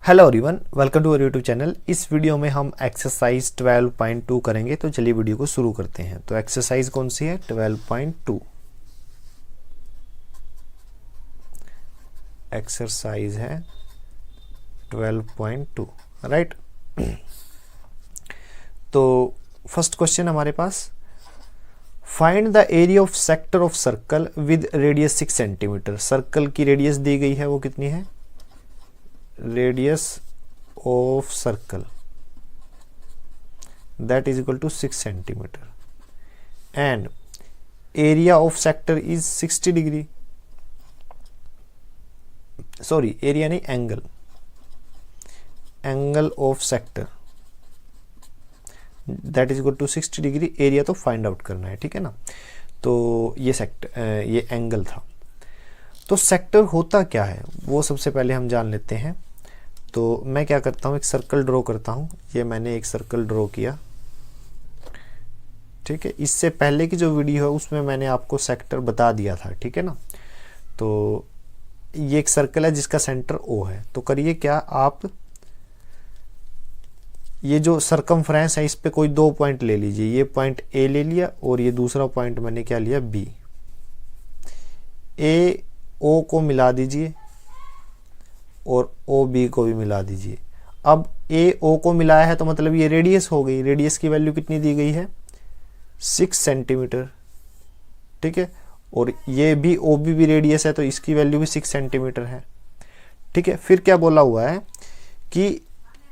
Hello everyone, welcome to our YouTube channel. इस video में हम एक्सरसाइज 12.2 करेंगे। तो चलिए वीडियो को शुरू करते हैं। तो एक्सरसाइज कौन सी है? 12.2 एक्सरसाइज है 12.2, राइट। तो फर्स्ट क्वेश्चन हमारे पास, find the area of sector of circle with radius 6 centimetre. Circle की रेडियस दी गई है, वो कितनी है? Radius of circle that is equal to 6 centimeter and area of sector is 60 degree, sorry area नहीं, angle of sector that is equal to 60 degree। Area तो find out करना है, ठीक है ना। तो ये सेक्टर, ये एंगल था। तो सेक्टर होता क्या है वो सबसे पहले हम जान लेते हैं। तो मैं क्या करता हूँ, एक सर्कल ड्रॉ करता हूँ। ये मैंने एक सर्कल ड्रॉ किया, ठीक है। इससे पहले की जो वीडियो है उसमें मैंने आपको सेक्टर बता दिया था, ठीक है ना। तो ये एक सर्कल है जिसका सेंटर ओ है। तो करिए क्या, आप ये जो सरकमफ्रेंस है इस पे कोई दो पॉइंट ले लीजिए। ये पॉइंट ए ले लिया और ये दूसरा पॉइंट मैंने क्या लिया, बी। ए ओ को मिला दीजिए और ओ बी को भी मिला दीजिए। अब ए ओ को मिलाया है तो मतलब ये रेडियस हो गई। रेडियस की वैल्यू कितनी दी गई है? 6 सेंटीमीटर, ठीक है। और ये भी ओ बी भी रेडियस है तो इसकी वैल्यू भी 6 सेंटीमीटर है, ठीक है। फिर क्या बोला हुआ है कि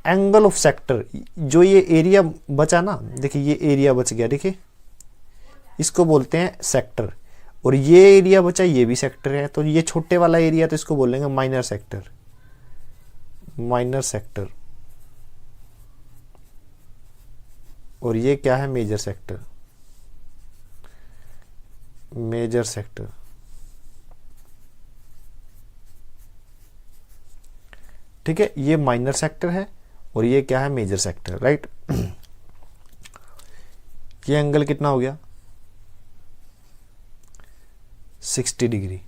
एंगल ऑफ सेक्टर, जो ये एरिया बचा ना, देखिए ये एरिया बच गया, देखिए इसको बोलते हैं सेक्टर। और ये एरिया बचा, ये भी सेक्टर है। तो ये छोटे वाला एरिया तो इसको बोलेंगे माइनर सेक्टर, माइनर सेक्टर। और ये क्या है? मेजर सेक्टर, मेजर सेक्टर, ठीक है। ये माइनर सेक्टर है और ये क्या है? Major sector, right. ये एंगल कितना हो गया? 60 डिग्री,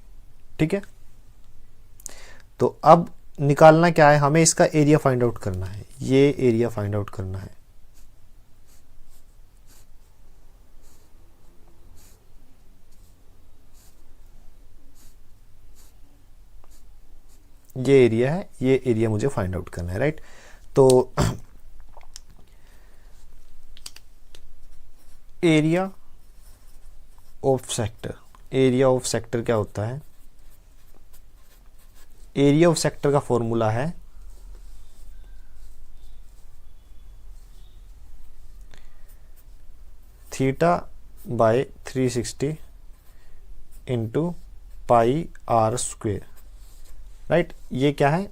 ठीक है। तो अब निकालना क्या है हमें? इसका एरिया फाइंड आउट करना है। ये एरिया फाइंड आउट करना है। ये एरिया है, ये एरिया मुझे फाइंड आउट करना है, राइट। तो area of sector, area of sector क्या होता है? एरिया ऑफ सेक्टर का फॉर्मूला है theta by 360 into pi are square, right. ये क्या है?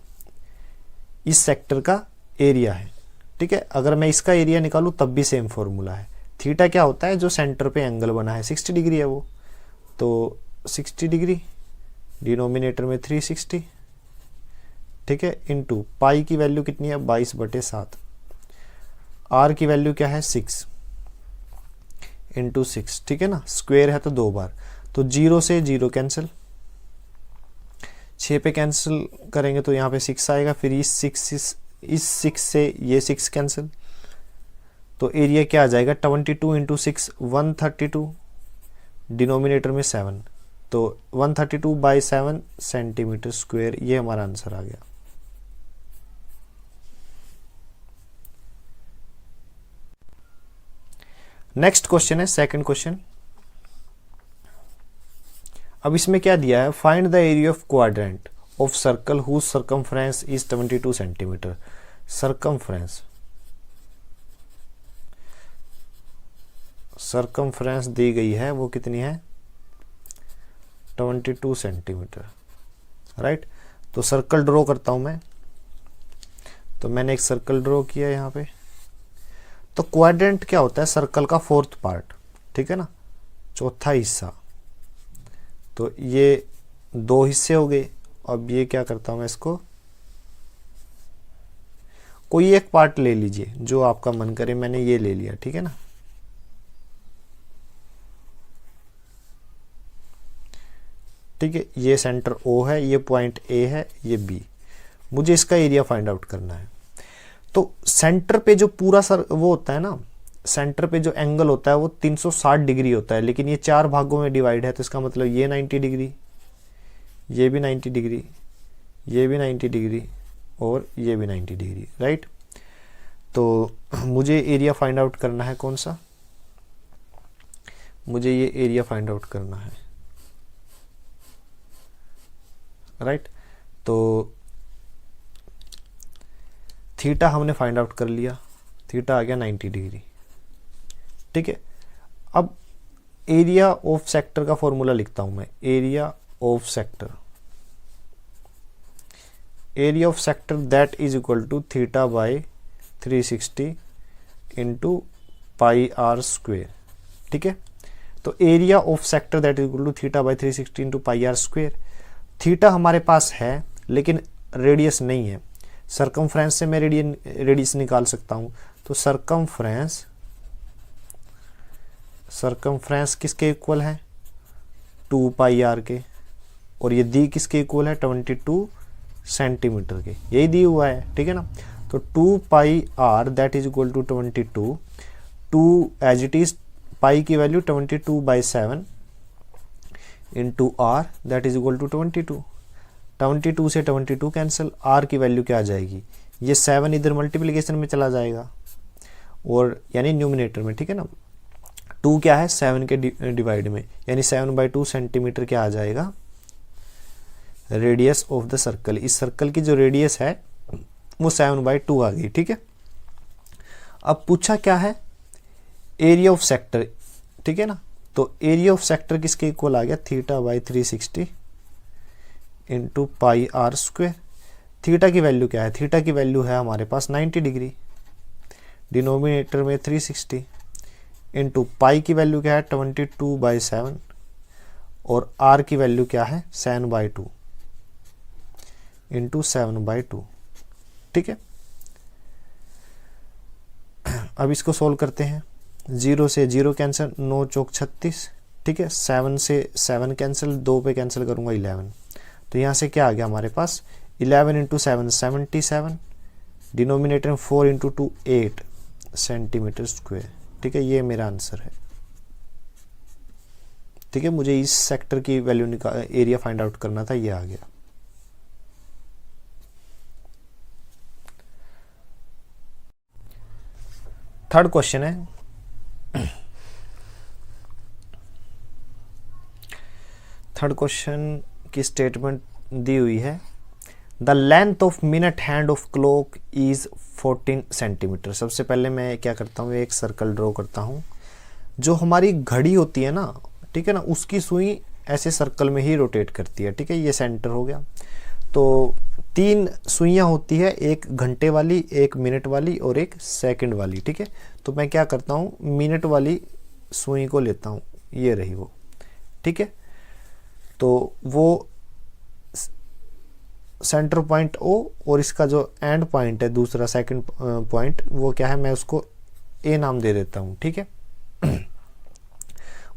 इस सेक्टर का एरिया है, ठीक है। अगर मैं इसका एरिया निकालूं तब भी सेम फॉर्मूला है। थीटा क्या होता है? जो सेंटर पे एंगल बना है, 60 डिग्री है वो। तो 60 डिग्री डिनोमिनेटर में 360, ठीक है, इंटू पाई की वैल्यू कितनी है? 22/7। आर की वैल्यू क्या है? 6 इंटू 6, ठीक है ना। स्क्वेयर है तो 2 बार। तो 0 से 0 कैंसिल, 6 पे कैंसिल करेंगे तो यहाँ पे 6 आएगा। फिर इस 6 से ये 6 कैंसिल। तो एरिया क्या आ जाएगा? 22 इंटू 6 132, डिनोमिनेटर में 7। तो 132/7 सेंटीमीटर स्क्वेयर, ये हमारा आंसर आ गया। नेक्स्ट क्वेश्चन है, सेकंड क्वेश्चन। अब इसमें क्या दिया है? Find the area of quadrant of circle whose circumference is 22 centimetre. Circumference, circumference दी गई है, वो कितनी है? 22 सेंटीमीटर, राइट। तो सर्कल ड्रॉ करता हूं मैं। तो मैंने एक सर्कल ड्रॉ किया यहाँ पे। तो क्वाड्रेंट क्या होता है? सर्कल का 4th पार्ट, ठीक है ना, चौथा हिस्सा। तो ये 2 हिस्से हो गए। अब ये क्या करता हूं मैं, इसको कोई एक पार्ट ले लीजिए जो आपका मन करे। मैंने ये ले लिया, ठीक है ना। ठीक है, ये सेंटर ओ है, ये पॉइंट ए है, ये बी। मुझे इसका एरिया फाइंड आउट करना है। तो सेंटर पे जो पूरा वो होता है ना, सेंटर पे जो एंगल होता है वो 360 डिग्री होता है, लेकिन ये 4 भागों में डिवाइड है, तो इसका मतलब ये 90 डिग्री, ये भी 90 डिग्री, ये भी 90 डिग्री और ये भी 90 डिग्री, राइट। तो मुझे एरिया फाइंड आउट करना है कौन सा, मुझे ये एरिया फाइंड आउट करना है, राइट। तो थीटा हमने फाइंड आउट कर लिया, थीटा आ गया 90 डिग्री, ठीक है। अब एरिया ऑफ सेक्टर का फॉर्मूला लिखता हूं मैं, area of sector, area of sector that is equal to theta by 360 into pi are square, ठीक है। तो area of sector that is equal to theta by 360 into pi are square. Theta हमारे पास है लेकिन रेडियस नहीं है, circumference से मैं रेडियस निकाल सकता हूं। तो सरकमफ्रेंस किसके इक्वल है, 2 पाई आर के, और ये दी किसके इक्वल है, 22 सेंटीमीटर के, यही दी हुआ है, ठीक है ना। तो 2 पाई R that is equal to 22, 2 as it is, pi की value 22/7 into R that is equal to 22, 22 से 22 कैंसिल, आर की वैल्यू क्या आ जाएगी, ये 7 इधर मल्टीप्लिकेशन में चला जाएगा और यानी न्यूमिनेटर में, ठीक है ना। 2 क्या है, 7 के डिवाइड में, यानी 7/2 सेंटीमीटर क्या आ जाएगा, रेडियस ऑफ द सर्कल। इस सर्कल की जो रेडियस है वो 7/2 आ गई, ठीक है। अब पूछा क्या है, एरिया ऑफ सेक्टर, ठीक है ना। तो एरिया ऑफ सेक्टर किसके इक्वल आ गया, theta by 360 into pi are square. Theta की वैल्यू क्या है, थीटा की वैल्यू है हमारे पास 90 डिग्री, डिनोमिनेटर में 360 इंटू पाई की वैल्यू क्या है 22/7 और आर की वैल्यू क्या है 7/2 इंटू 7/2, ठीक है। अब इसको सोल्व करते हैं, 0 से 0 कैंसिल, 9 चौक 36, ठीक है। 7 से 7 कैंसिल, 2 पे कैंसिल करूंगा 11, तो यहाँ से क्या आ गया हमारे पास 11 इंटू 7 77, डिनोमिनेटर में 4 इंटू 2 8 सेंटीमीटर स्क्वायर, ठीक है। ये मेरा आंसर है, ठीक है। मुझे इस सेक्टर की वैल्यू एरिया फाइंड आउट करना था, ये आ गया। थर्ड क्वेश्चन है, थर्ड क्वेश्चन की स्टेटमेंट दी हुई है, the length of minute hand of clock is 14 centimetre. सबसे पहले मैं क्या करता हूँ, एक सर्कल ड्रॉ करता हूँ। जो हमारी घड़ी होती है ना, ठीक है ना, उसकी सुई ऐसे सर्कल में ही रोटेट करती है, ठीक है। ये सेंटर हो गया। तो 3 सुइयां होती है, एक घंटे वाली, एक मिनट वाली और एक सेकंड वाली, ठीक है। तो मैं क्या करता हूँ, मिनट वाली सुई को लेता हूँ, ये रही वो, ठीक है। तो वो सेंटर पॉइंट O और इसका जो एंड पॉइंट है दूसरा सेकंड पॉइंट, वो क्या है, मैं उसको A नाम दे देता हूँ, ठीक है।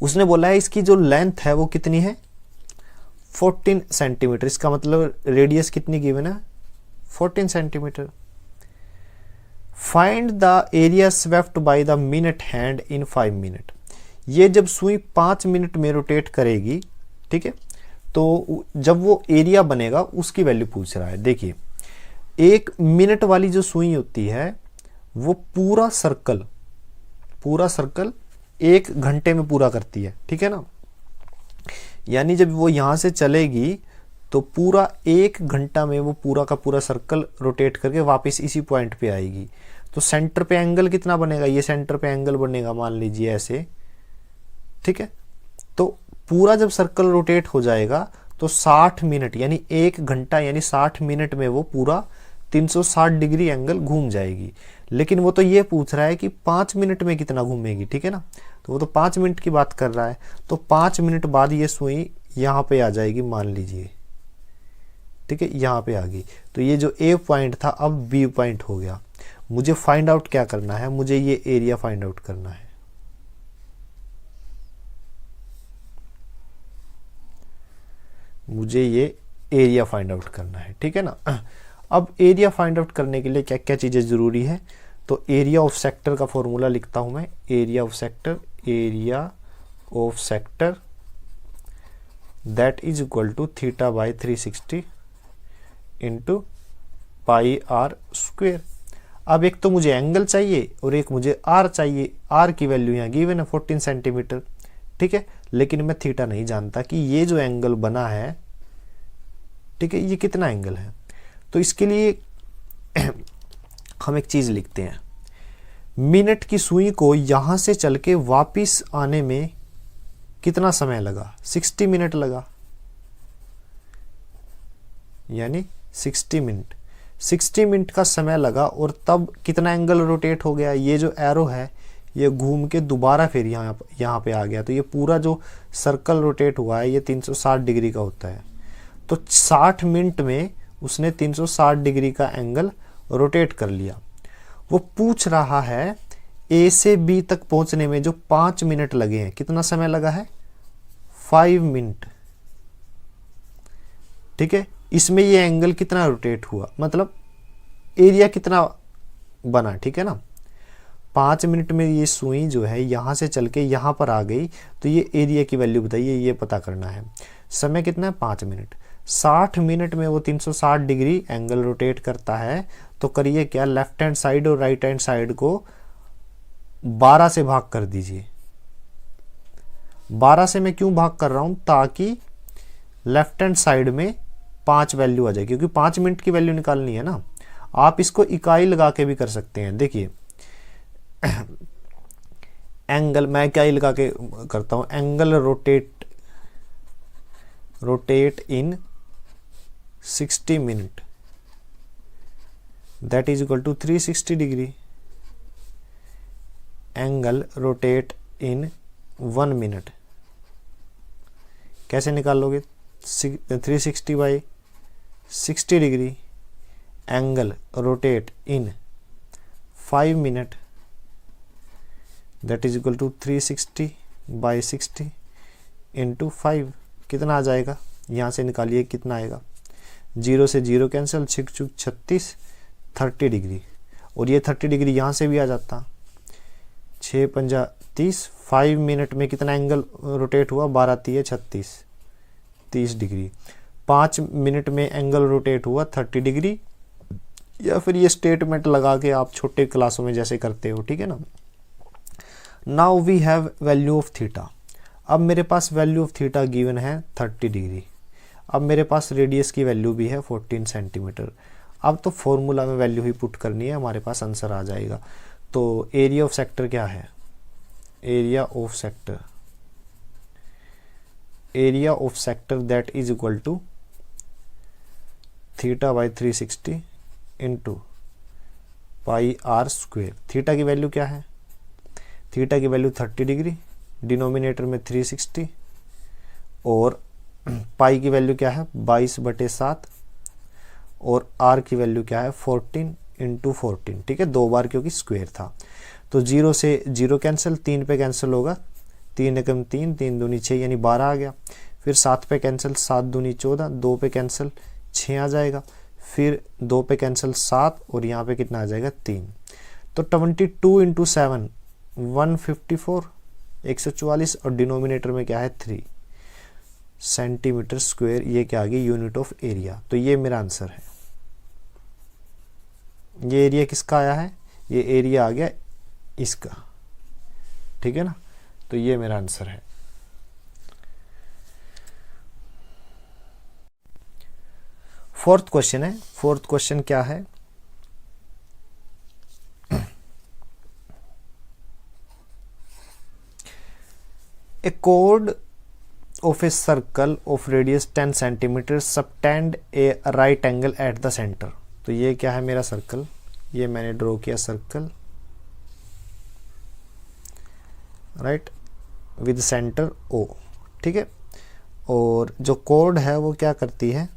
उसने बोला है इसकी जो लेंथ है वो कितनी है, 14 सेंटीमीटर। इसका मतलब रेडियस कितनी गिवन है, 14 centimetre. Find the area swept by the minute hand in 5 minute. ये जब सुई 5 मिनट में रोटेट करेगी, ठीक है, तो जब वो एरिया बनेगा उसकी वैल्यू पूछ रहा है। देखिए, 1 मिनट वाली जो सुई होती है वो पूरा सर्कल 1 घंटे में पूरा करती है, ठीक है ना। यानी जब वो यहां से चलेगी तो पूरा 1 घंटा में वो पूरा का पूरा सर्कल रोटेट करके वापस इसी पॉइंट पे आएगी। तो सेंटर पे एंगल कितना बनेगा, ये सेंटर पे एंगल बनेगा मान लीजिए ऐसे, ठीक है। तो पूरा जब सर्कल रोटेट हो जाएगा तो 60 मिनट यानी 1 घंटा यानी 60 मिनट में वो पूरा 360 डिग्री एंगल घूम जाएगी। लेकिन वो तो ये पूछ रहा है कि 5 मिनट में कितना घूमेगी, ठीक है ना। तो वो तो 5 मिनट की बात कर रहा है। तो 5 मिनट बाद ये सुई यहाँ पे आ जाएगी मान लीजिए, ठीक है, यहाँ पे आ गई। तो ये जो A पॉइंट था अब B पॉइंट हो गया। मुझे फाइंड आउट क्या करना है, मुझे ये एरिया फाइंड आउट करना है। मुझे ये एरिया फाइंड आउट करना है, ठीक है ना। अब एरिया फाइंड आउट करने के लिए क्या क्या चीज़ें ज़रूरी है, तो एरिया ऑफ सेक्टर का फॉर्मूला लिखता हूँ मैं, area of sector that is equal to theta by 360 into pi are square. अब एक तो मुझे एंगल चाहिए और एक मुझे आर चाहिए। आर की वैल्यू यहाँ गिवन है 14 सेंटीमीटर, ठीक है, लेकिन मैं थीटा नहीं जानता कि ये जो एंगल बना है, ठीक है, ये कितना एंगल है। तो इसके लिए हम एक चीज लिखते हैं, मिनट की सुई को यहां से चल के वापिस आने में कितना समय लगा, 60 मिनट लगा, यानी 60 मिनट। 60 मिनट का समय लगा और तब कितना एंगल रोटेट हो गया, ये जो एरो है ये घूम के दोबारा फिर यहाँ पे आ गया। तो ये पूरा जो सर्कल रोटेट हुआ है ये 360 डिग्री का होता है। तो 60 मिनट में उसने 360 डिग्री का एंगल रोटेट कर लिया। वो पूछ रहा है ए से बी तक पहुंचने में जो 5 मिनट लगे हैं, कितना समय लगा है, 5 मिनट, ठीक है। इसमें ये एंगल कितना रोटेट हुआ, मतलब एरिया कितना बना, ठीक है ना। 5 मिनट में ये सुई जो है यहां से चल के यहां पर आ गई, तो ये एरिया की वैल्यू बताइए, ये पता करना है। समय कितना है, 5 मिनट। 60 मिनट में वो 360 डिग्री एंगल रोटेट करता है। तो करिए क्या, लेफ्ट हैंड साइड और राइट हैंड साइड को 12 से भाग कर दीजिए। 12 से मैं क्यों भाग कर रहा हूं, ताकि लेफ्ट हैंड साइड में 5 वैल्यू आ जाए, क्योंकि 5 मिनट की वैल्यू निकालनी है ना। आप इसको इकाई लगा के भी कर सकते हैं। देखिए एंगल मैं इकाई लगा के करता हूं, angle rotate in 60 minute that is equal to 360 degree. Angle rotate in 1 minute कैसे निकालोगे, 360 by 60 degree. Angle rotate in 5 minute that is equal to 360 by 60 into 5। कितना आ जाएगा, यहाँ से निकालिए कितना आएगा, 0 से 0 कैंसिल, 36 30 डिग्री, और ये 30 डिग्री यहाँ से भी आ जाता, 6 पंजा 30। 5 मिनट में कितना एंगल रोटेट हुआ, 12 तिये 36, 30 डिग्री। 5 मिनट में एंगल रोटेट हुआ 30 डिग्री, या फिर ये स्टेटमेंट लगा के आप छोटे क्लासों में जैसे करते हो, ठीक है ना। Now we have value of theta. अब मेरे पास वैल्यू ऑफ थीटा गिवन है 30 डिग्री। अब मेरे पास रेडियस की वैल्यू भी है 14 सेंटीमीटर। अब तो फॉर्मूला में वैल्यू ही पुट करनी है, हमारे पास आंसर आ जाएगा। तो एरिया ऑफ सेक्टर क्या है, area of sector that is equal to theta by 360 into pi are square. Theta की वैल्यू क्या है, थीटा की वैल्यू 30 डिग्री, डिनोमिनेटर में 360, और पाई की वैल्यू क्या है 22/7, और आर की वैल्यू क्या है 14 इंटू 14, ठीक है, 2 बार क्योंकि स्क्वेयर था। तो 0 से 0 कैंसिल, 3 पे कैंसिल होगा, 3 एकम 3, 3 दूनी 6 यानी 12 आ गया। फिर 7 पे कैंसिल, 7 दूनी 14, 2 पे कैंसिल 6 आ जाएगा, फिर 2 पे कैंसिल 7, और यहाँ पे कितना आ जाएगा 3। तो 22 इंटू 7 154, 144, और डिनोमिनेटर में क्या है 3 सेंटीमीटर स्क्वायर। ये क्या आ गई, यूनिट ऑफ एरिया। तो ये मेरा आंसर है। ये एरिया किसका आया है, ये एरिया आ गया इसका, ठीक है ना। तो ये मेरा आंसर है। फोर्थ क्वेश्चन है। फोर्थ क्वेश्चन क्या है, a chord of a circle of radius 10 centimeters subtend a right angle at the center। तो ये क्या है मेरा सर्कल, ये मैंने ड्रॉ किया circle, right, with centre O, ठीक है। और जो कॉर्ड है वो क्या करती है,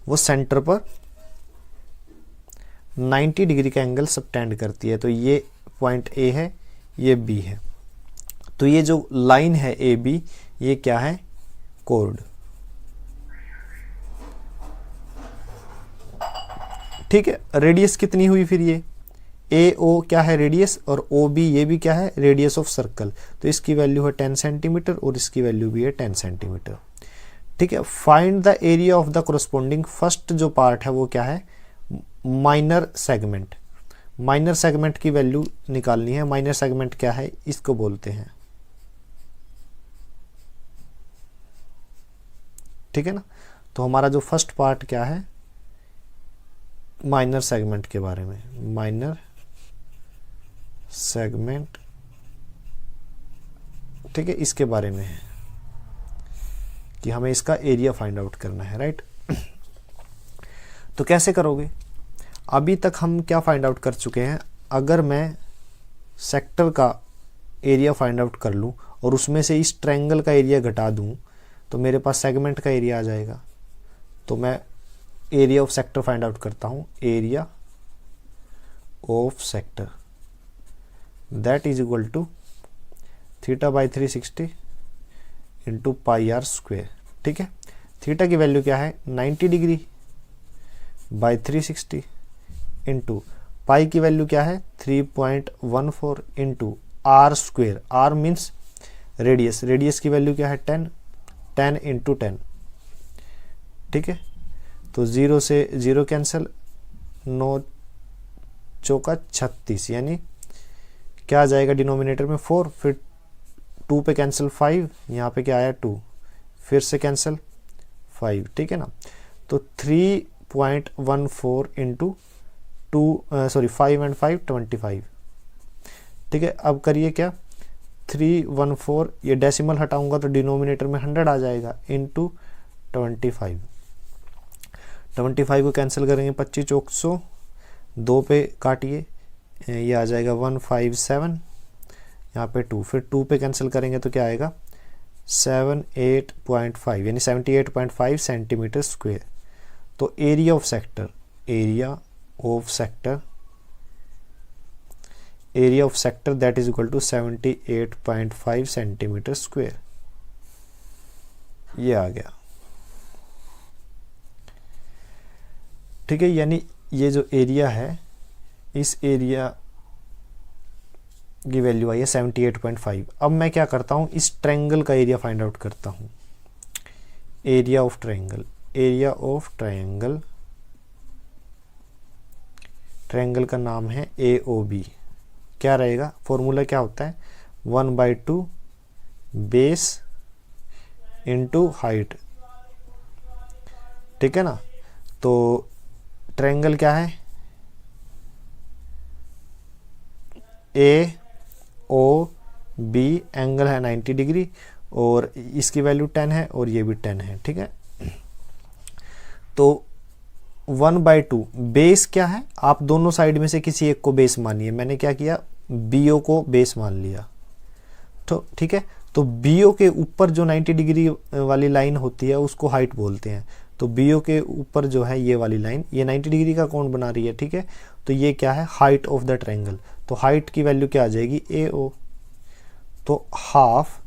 वो सेंटर पर 90 डिग्री का एंगल सबटेंड करती है। तो ये पॉइंट A है, ये B है। तो ये जो लाइन है AB, ये क्या है, कोड। ठीक है, रेडियस कितनी हुई फिर ये ए ओ क्या है रेडियस, और ओ बी ये भी क्या है रेडियस ऑफ सर्कल। तो इसकी वैल्यू है 10 सेंटीमीटर और इसकी वैल्यू भी है 10 सेंटीमीटर। ठीक है, find the area of the corresponding, first जो पार्ट है वो क्या है माइनर सेगमेंट। माइनर सेगमेंट की वैल्यू निकालनी है। माइनर सेगमेंट क्या है, इसको बोलते हैं, ठीक है ना। तो हमारा जो फर्स्ट पार्ट क्या है माइनर सेगमेंट के बारे में, माइनर सेगमेंट, ठीक है, इसके बारे में है कि हमें इसका एरिया फाइंड आउट करना है, राइट। तो कैसे करोगे, अभी तक हम क्या फाइंड आउट कर चुके हैं, अगर मैं सेक्टर का एरिया फाइंड आउट कर लूं और उसमें से इस ट्रायंगल का एरिया घटा दूं तो मेरे पास सेगमेंट का एरिया आ जाएगा। तो मैं area of sector find out करता हूं, area of sector that is equal to theta by 360 into pi are square. ठीक है, थीटा की वैल्यू क्या है 90 डिग्री बाई 360 इंटू पाई की वैल्यू क्या है 3.14 into r square. R means radius, radius की वैल्यू क्या है 10, 10 इंटू 10। ठीक है, तो 0 से 0 कैंसिल, 9 चौका 36, यानी क्या आ जाएगा डिनोमिनेटर में 4, फिर 2 पे कैंसिल 5, यहाँ पे क्या आया 2, फिर से कैंसिल 5। ठीक है ना, तो 3.14 इंटू 5 एंड 5 25। ठीक है, अब करिए क्या 314, ये डेसिमल हटाऊंगा तो डिनोमिनेटर में 100 आ जाएगा इंटू 25। 25 को कैंसिल करेंगे 25 चौक 100, 2 पे काटिए, ये आ जाएगा 157, यहाँ पे 2, फिर 2 पे कैंसिल करेंगे तो क्या आएगा 78.5, यानी 78.5 सेंटीमीटर स्क्वायर। तो area of sector, area of sector that is equal to 78.5 centimetre square, ये आ गया। ठीक है, यानी ये जो एरिया है, इस एरिया की वैल्यू आई है 78.5। अब मैं क्या करता हूं, इस ट्रायंगल का एरिया फाइंड आउट करता हूं, area of triangle. Area of triangle, triangle का नाम है AOB। क्या रहेगा, फॉर्मूला क्या होता है 1/2 बेस इंटू हाइट। ठीक है ना, तो ट्रायंगल क्या है AOB, एंगल है 90 डिग्री और इसकी वैल्यू 10 है और ये भी 10 है। ठीक है, तो 1/2 बेस क्या है, आप दोनों साइड में से किसी एक को बेस मानिए। मैंने क्या किया BO को बेस मान लिया। तो ठीक है, तो BO के ऊपर जो 90 डिग्री वाली लाइन होती है उसको हाइट बोलते हैं। तो BO के ऊपर जो है ये वाली लाइन, ये 90 डिग्री का कोण बना रही है। ठीक है, तो ये क्या है हाइट ऑफ द ट्रायंगल। तो हाइट की वैल्यू क्या आ जाएगी AO। तो हाफ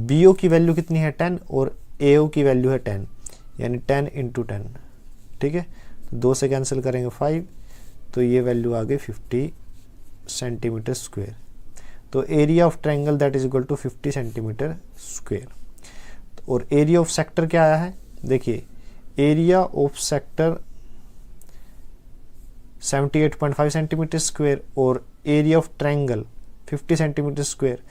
BO की वैल्यू कितनी है 10 और AO की वैल्यू है 10, यानी 10 इंटू 10। ठीक है, तो 2 से कैंसिल करेंगे 5, तो ये वैल्यू आ गई 50 सेंटीमीटर स्क्वायर। तो area of triangle that is equal to 50 centimetre square. और एरिया ऑफ सेक्टर क्या आया है, देखिए area of sector 78.5 centimetre square और area of triangle 50 centimetre square.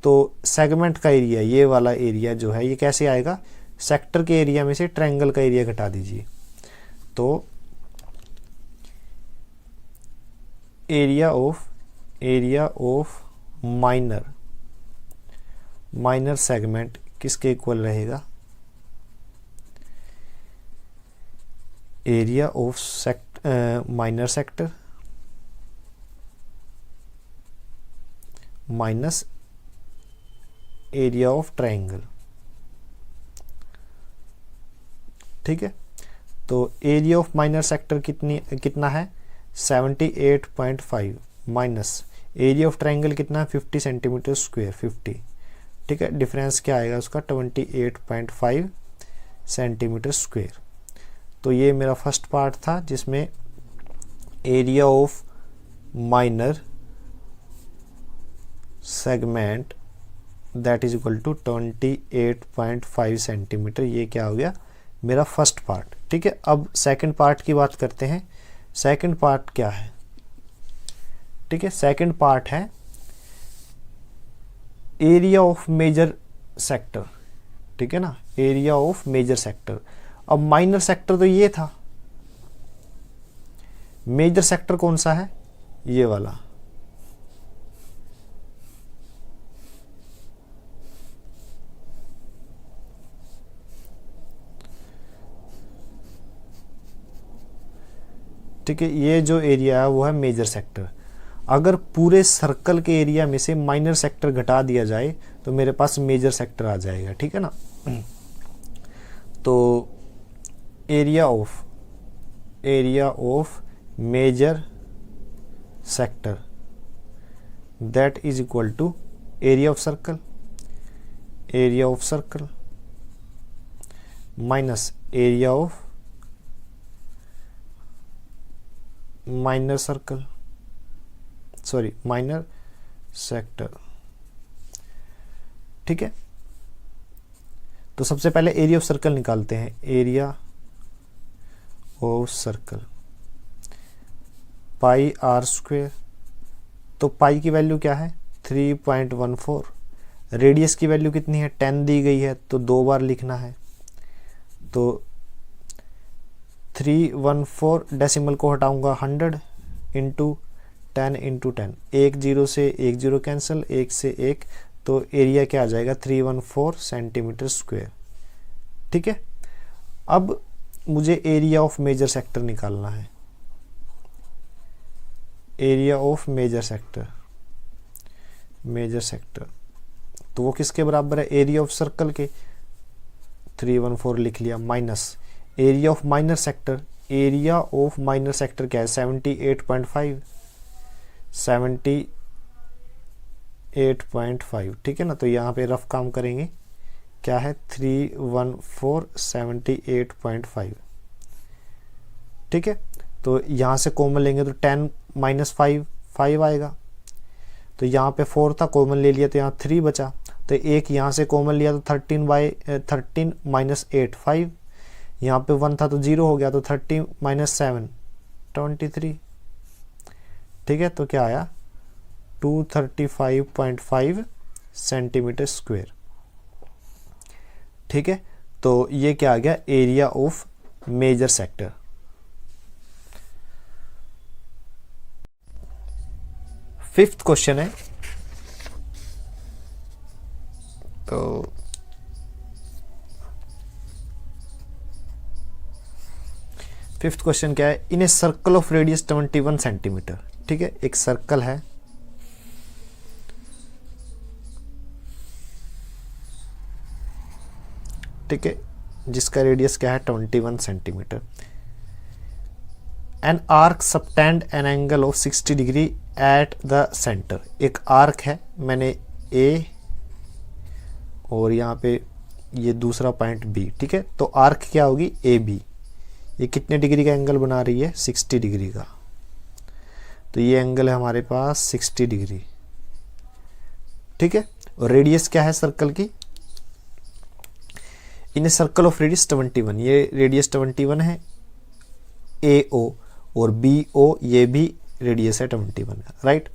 तो सेगमेंट का एरिया, ये वाला एरिया जो है ये कैसे आएगा, सेक्टर के एरिया में से ट्रायंगल का एरिया घटा दीजिए। तो एरिया ऑफ माइनर सेगमेंट किसके इक्वल रहेगा, area of minor sector minus area of triangle. ठीक है, तो एरिया ऑफ माइनर सेक्टर कितना है 78.5 माइनस एरिया ऑफ ट्रायंगल कितना है 50 सेंटीमीटर स्क्वायर 50। ठीक है, डिफरेंस क्या आएगा उसका 28.5 सेंटीमीटर स्क्वायर। तो ये मेरा फर्स्ट पार्ट था जिसमें area of minor segment that is equal to 28.5 centimetre. ये क्या हो गया मेरा फर्स्ट पार्ट। ठीक है, अब सेकंड पार्ट की बात करते हैं। सेकंड पार्ट क्या है? ठीक है, सेकंड पार्ट है एरिया ऑफ मेजर सेक्टर। ठीक है ना, एरिया ऑफ मेजर सेक्टर। अब माइनर सेक्टर तो ये था, मेजर सेक्टर कौन सा है? ये वाला। ठीक है, ये जो एरिया है वो है मेजर सेक्टर। अगर पूरे सर्कल के एरिया में से माइनर सेक्टर घटा दिया जाए तो मेरे पास मेजर सेक्टर आ जाएगा। ठीक है ना, तो area of major sector that is equal to area of circle minus area of minor sector. ठीक है, तो सबसे पहले एरिया ऑफ सर्कल निकालते हैं। Area of circle pi are square. तो पाई की वैल्यू क्या है? 3.14। रेडियस की वैल्यू कितनी है? 10 दी गई है, तो 2 बार लिखना है। तो 314 डेसिमल को हटाऊंगा 100 इंटू 10 इंटू 10। 1 0 से 1 0 कैंसिल, 1 से 1, तो एरिया क्या आ जाएगा? 314 सेंटीमीटर स्क्वायर। ठीक है, अब मुझे एरिया ऑफ मेजर सेक्टर निकालना है। एरिया ऑफ मेजर सेक्टर तो वो किसके बराबर है? एरिया ऑफ सर्कल के। 314 लिख लिया, minus area of minor sector. Area of minor sector क्या है? 78.5। ठीक है ना, तो यहाँ पे रफ काम करेंगे। क्या है? 314 78.5। ठीक है, तो यहाँ से कॉमन लेंगे तो 10 माइनस 5 आएगा। तो यहाँ पे 4 था, कॉमन ले लिया तो यहाँ 3 बचा। तो एक यहाँ से कॉमन लिया तो 13 माइनस 8 5। यहाँ पे 1 था तो 0 हो गया, तो 30 माइनस 7 23। ठीक है, तो क्या आया? 235.5 सेंटीमीटर स्क्वायर। ठीक है, तो ये क्या आ गया? Area of major sector. Fifth question है, तो फिफ्थ क्वेश्चन क्या है? In a circle of radius 21 centimetre. ठीक है, एक सर्कल है, ठीक है, जिसका रेडियस क्या है? 21 centimetre. An arc subtend an angle of 60 degree at the centre. एक आर्क है, मैंने ए और यहाँ पे ये दूसरा पॉइंट बी। ठीक है, तो आर्क क्या होगी? A B. ये कितने डिग्री का एंगल बना रही है? 60 डिग्री का। तो ये एंगल है हमारे पास 60 डिग्री। ठीक है, और रेडियस क्या है सर्कल की? इन सर्कल ऑफ रेडियस 21, ये रेडियस 21 है। ए ओ और बी ओ, ये भी रेडियस है 21, राइट।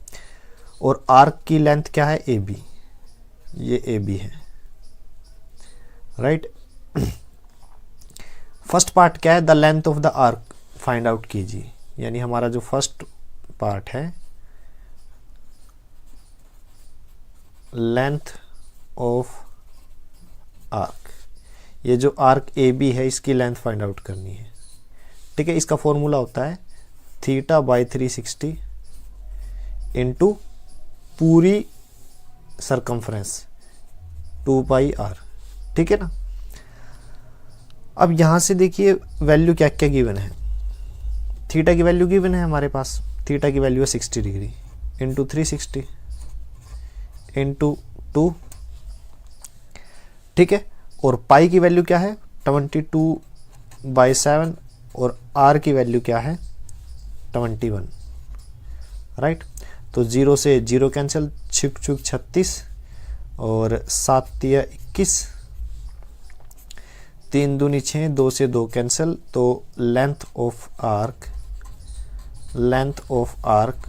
और आर्क की लेंथ क्या है? ए बी, ये ए बी है, राइट। फर्स्ट पार्ट क्या है? The length of the arc find out कीजिए। यानी हमारा जो फर्स्ट पार्ट है, लेंथ ऑफ आर्क, ये जो आर्क ए बी है इसकी लेंथ फाइंड आउट करनी है। ठीक है, इसका फॉर्मूला होता है θ/360 इंटू पूरी सरकमफ्रेंस 2πr। ठीक है ना। अब यहां से देखिए वैल्यू क्या क्या गिवन है। थीटा की वैल्यू गिवन है हमारे पास, थीटा की वैल्यू है 60 डिग्री इंटू 360 इंटू 2। ठीक है, और पाई की वैल्यू क्या है? 22/7 और r की वैल्यू क्या है 21, राइट। तो 0 से 0 कैंसिल, 36 और 7 या 21, 3 दूनी 6, 2 से 2 कैंसिल, तो length of arc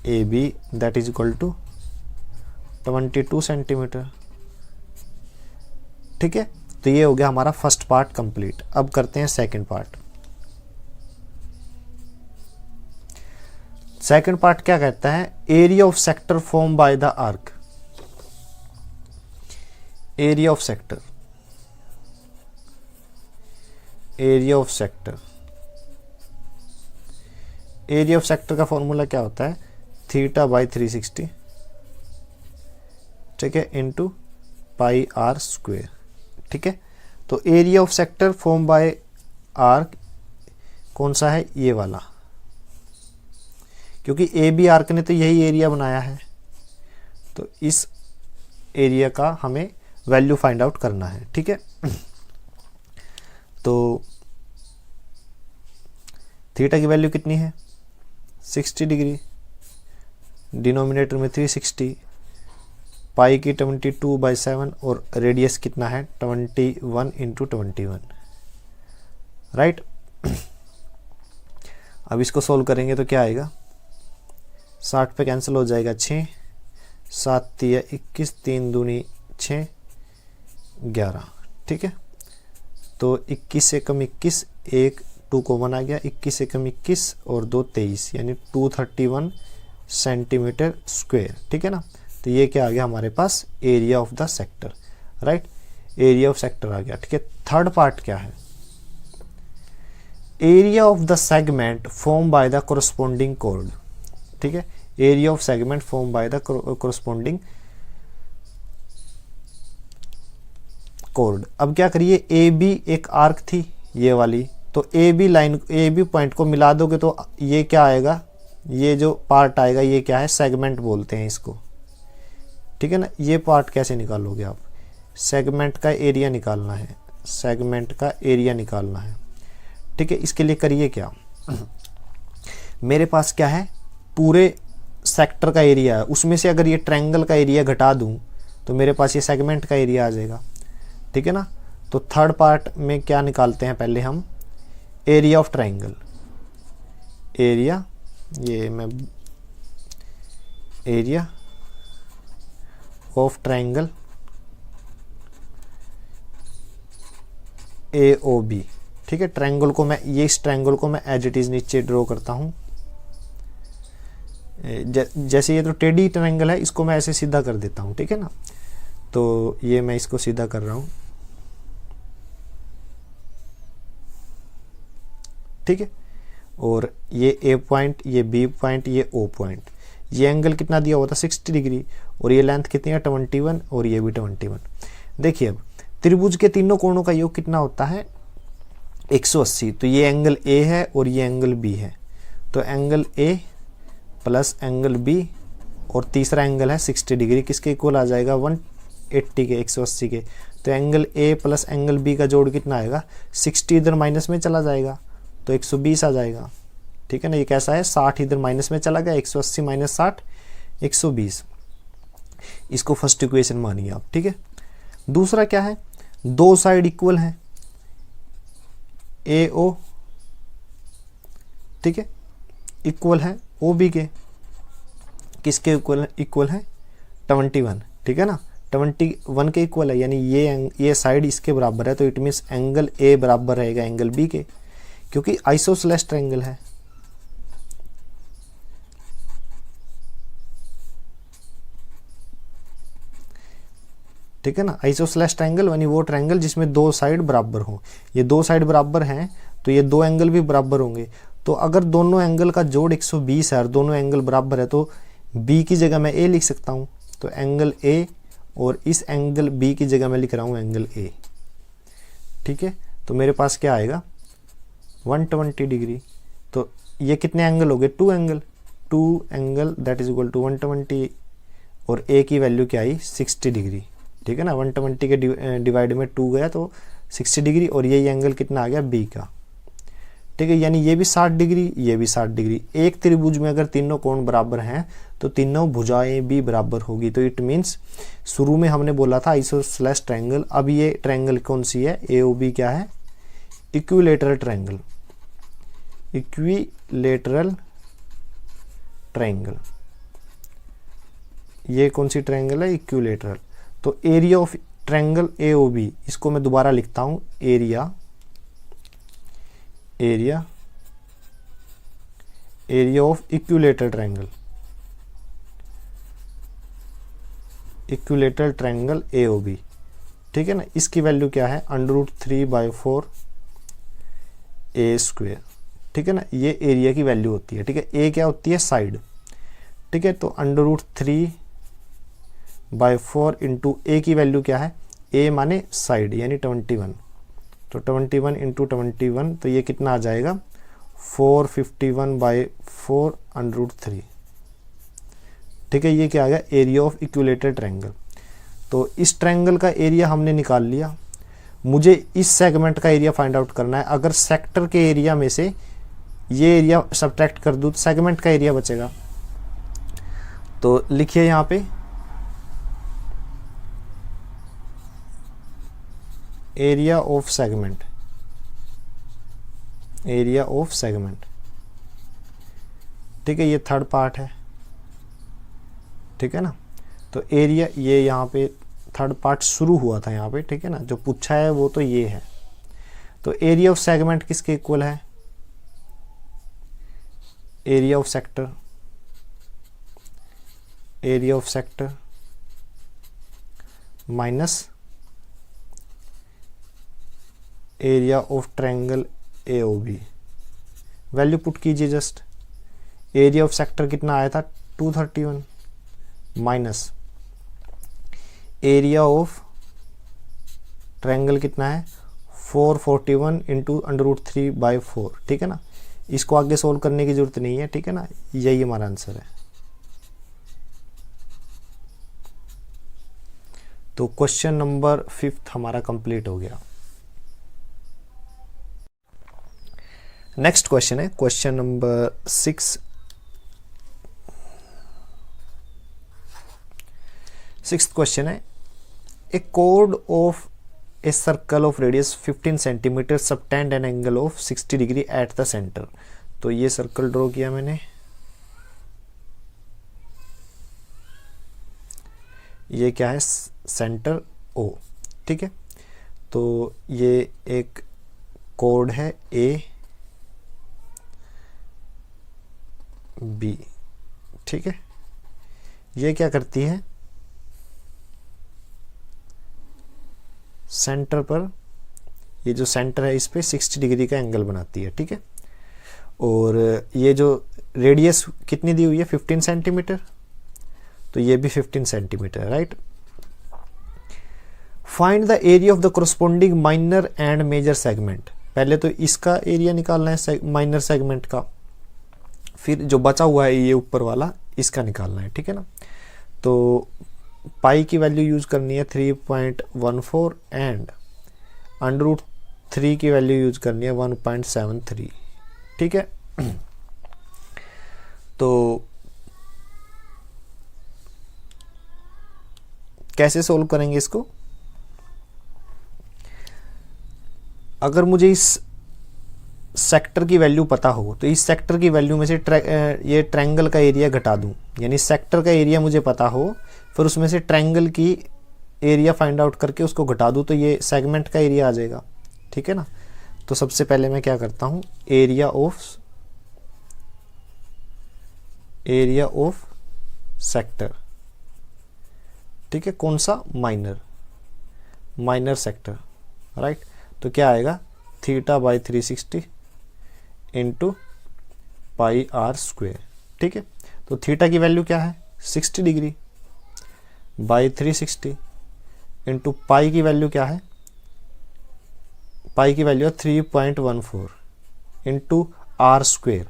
A B that is equal to 22 centimetre. ठीक है, तो ये हो गया हमारा फर्स्ट पार्ट कंप्लीट। अब करते हैं सेकंड पार्ट। सेकंड पार्ट क्या कहता है, area of sector form by the arc. Area of sector, area of sector, area of sector का फॉर्मूला क्या होता है, θ/360, ठीक है, इंटू पाई आर स्क्वेयर। ठीक है, तो area of sector form by arc कौन सा है, ये वाला, क्योंकि ए बी आर्क ने तो यही एरिया बनाया है, तो इस एरिया का हमें वैल्यू फाइंड आउट करना है। ठीक है, तो थीटा की वैल्यू कितनी है 60 डिग्री, डिनोमिनेटर में 360, पाई की 22/7 और रेडियस कितना है 21 इंटू 21, राइट। अब इसको सोल्व करेंगे तो क्या आएगा, 60 पे कैंसिल हो जाएगा 6, 7 या 21, 3 दूनी 6, 11। ठीक है, तो 21 से कम 21, 1 2 कॉमन आ गया, 21 से कम 21 और 2 23, यानी 231 सेंटीमीटर स्क्वायर। ठीक है ना, तो ये क्या आ गया हमारे पास, area of the sector, right, area of sector आ गया। ठीक है, थर्ड पार्ट क्या है, area of the segment form by the corresponding chord. ठीक है, area of segment form by the corresponding chord. अब क्या करिए, ए बी एक आर्क थी ये वाली, तो A B line, A B point को मिला दोगे तो ये क्या आएगा, ये जो पार्ट आएगा ये क्या है, सेगमेंट बोलते हैं इसको। ठीक है ना, ये पार्ट कैसे निकालोगे आप, सेगमेंट का एरिया निकालना है, सेगमेंट का एरिया निकालना है। ठीक है, इसके लिए करिए क्या, मेरे पास क्या है, पूरे सेक्टर का एरिया है, उसमें से अगर ये ट्रायंगल का एरिया घटा दूं तो मेरे पास ये सेगमेंट का एरिया आ जाएगा। ठीक है ना, तो थर्ड पार्ट में क्या निकालते हैं, पहले हम एरिया ऑफ ट्रायंगल, एरिया, ये मैं एरिया ऑफ ट्रायंगल AOB। ठीक है, ट्रायंगल को मैं, ये इस ट्रायंगल को मैं एज इट इज नीचे ड्रॉ करता हूं, जैसे ये तो टेढ़ी ट्रायंगल है, इसको मैं ऐसे सीधा कर देता हूं। ठीक है ना, तो ये मैं इसको सीधा कर रहा हूं। ठीक है, और ये ए पॉइंट, ये बी पॉइंट, ये ओ पॉइंट, ये एंगल कितना दिया हुआ था 60 डिग्री, और ये लेंथ कितनी है 21, और ये भी 21। देखिए अब त्रिभुज के तीनों कोणों का योग कितना होता है 180, तो ये एंगल ए है और ये एंगल बी है, तो angle A plus angle B और तीसरा एंगल है 60 डिग्री, किसके इक्वल आ जाएगा 180 के, 180 के। तो angle A plus angle B का जोड़ कितना आएगा, 60 इधर माइनस में चला जाएगा तो 120 आ जाएगा। ठीक है ना, ये कैसा है, 60 इधर माइनस में चला गया, 180 माइनस 60 120, इसको फर्स्ट इक्वेशन मानिए आप। ठीक है, दूसरा क्या है, दो साइड इक्वल हैं AO, ठीक है, इक्वल है OB के, किसके इक्वल है 21। ठीक है ना, 21 के इक्वल है, यानी ये साइड इसके बराबर है, तो इट मीन्स एंगल A बराबर रहेगा एंगल B के, क्योंकि आइसोसेलेस ट्रायंगल है। ठीक है ना, आइसोसेलेस ट्रायंगल यानी वो ट्रायंगल जिसमें दो साइड बराबर हो, ये दो साइड बराबर हैं तो ये दो एंगल भी बराबर होंगे। तो अगर दोनों एंगल का जोड़ 120 है और दोनों एंगल बराबर है तो B की जगह मैं A लिख सकता हूँ, तो एंगल A, और इस एंगल B की जगह मैं लिख रहा हूँ एंगल A। ठीक है, तो मेरे पास क्या आएगा 120 डिग्री, तो ये कितने एंगल हो गए, two angle that is equal to 120, और A की वैल्यू क्या आई 60 डिग्री। ठीक है ना, 120 के डिवाइड में 2 गया तो 60 डिग्री और ये एंगल कितना आ गया बी का, ठीक है। यानी ये भी 60 डिग्री, ये भी 60 डिग्री। एक त्रिभुज में अगर तीनों कोण बराबर हैं तो तीनों भुजाएं भी बराबर होगी। तो इट मीन्स शुरू में हमने बोला था आइसोसेलेस ट्रायंगल, अब ये ट्रायंगल कौन सी है, AOB क्या है, इक्विलेटरल ट्रायंगल, इक्विलेटरल ट्रायंगल। ये कौन सी ट्रायंगल है, इक्विलेटरल। तो एरिया ऑफ ट्रायंगल AOB, इसको मैं दोबारा लिखता हूं, area of equilateral triangle, equilateral triangle AOB, ठीक है ना। इसकी वैल्यू क्या है, √3/4 A², ठीक है ना। ये एरिया की वैल्यू होती है, ठीक है। ए क्या होती है, साइड, ठीक है। तो √3/4 इंटू ए की वैल्यू क्या है, ए माने साइड यानी 21, तो 21 इंटू 21, तो ये कितना आ जाएगा 451/4 √3, ठीक है। ये क्या आ गया, एरिया ऑफ इक्विलेटरल ट्रायंगल। तो इस ट्रायंगल का एरिया हमने निकाल लिया। मुझे इस सेगमेंट का एरिया फाइंड आउट करना है। अगर सेक्टर के एरिया में से ये एरिया सब्ट्रैक्ट कर दूं तो सेगमेंट का एरिया बचेगा। तो लिखिए यहां पे area of segment, area of segment, ठीक है। ये थर्ड पार्ट है, ठीक है ना। तो एरिया, ये यहाँ पे थर्ड पार्ट शुरू हुआ था यहाँ पे, ठीक है ना। जो पूछा है वो तो ये है। तो एरिया ऑफ सेगमेंट किसके इक्वल है, area of sector, area of sector minus area of triangle AOB। Value put कीजिए जस्ट। एरिया ऑफ सेक्टर कितना आया था 231 माइनस एरिया ऑफ ट्रायंगल कितना है 441 इंटू √3/4, ठीक है ना। इसको आगे सोल्व करने की जरूरत नहीं है, ठीक है ना। यही हमारा आंसर है। तो क्वेश्चन नंबर 5 हमारा कंप्लीट हो गया। नेक्स्ट क्वेश्चन है क्वेश्चन नंबर 6। सिक्स्थ क्वेश्चन है, ए कोड of a circle of radius 15 centimetre subtend an angle of 60 degree at the centre. तो ये सर्कल ड्रॉ किया मैंने, ये क्या है सेंटर O, ठीक है। तो ये एक कोड है AB, ठीक है। ये क्या करती है, सेंटर पर, ये जो सेंटर है इस पे 60 डिग्री का एंगल बनाती है, ठीक है। और ये जो रेडियस कितनी दी हुई है 15 सेंटीमीटर, तो ये भी 15 centimetre, right. Find the area of the corresponding minor and major segment. पहले तो इसका एरिया निकालना है माइनर सेगमेंट का, फिर जो बचा हुआ है ये ऊपर वाला इसका निकालना है, ठीक है ना। तो पाई की वैल्यू यूज करनी है 3.14 एंड √3 की वैल्यू यूज करनी है 1.73, ठीक है। तो कैसे सोल्व करेंगे इसको, अगर मुझे इस सेक्टर की वैल्यू पता हो तो इस सेक्टर की वैल्यू में से ये ट्रायंगल का एरिया घटा दूं, यानी सेक्टर का एरिया मुझे पता हो फिर उसमें से ट्रायंगल की एरिया फाइंड आउट करके उसको घटा दूं तो ये सेगमेंट का एरिया आ जाएगा, ठीक है ना। तो सबसे पहले मैं क्या करता हूं, एरिया ऑफ सेक्टर, ठीक है। कौन सा, माइनर सेक्टर, राइट। तो क्या आएगा θ/360 इंटू πr², ठीक है। तो थीटा की वैल्यू क्या है 60 डिग्री बाई 360 इंटू पाई की वैल्यू क्या है, पाई की वैल्यू है 3.14 इंटू r²,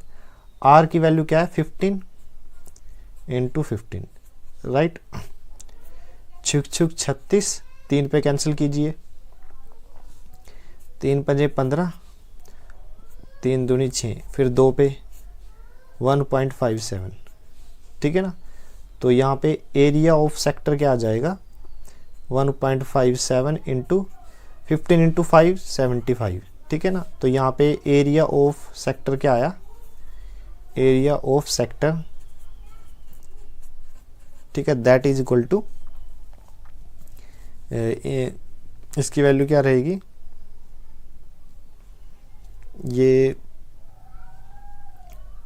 r की वैल्यू क्या है 15 इंटू 15, राइट। छुक 36, 3 पे कैंसिल कीजिए, 3 पंजे 15, 3 दूनी 6, फिर 2 पे 1.57, ठीक है ना। तो यहाँ पे एरिया ऑफ सेक्टर क्या आ जाएगा, 1.57 इंटू 15 इंटू 5 75, ठीक है ना। तो यहाँ पे एरिया ऑफ सेक्टर क्या आया, एरिया ऑफ सेक्टर, ठीक है, दैट इज इक्वल टू, इसकी वैल्यू क्या रहेगी, ये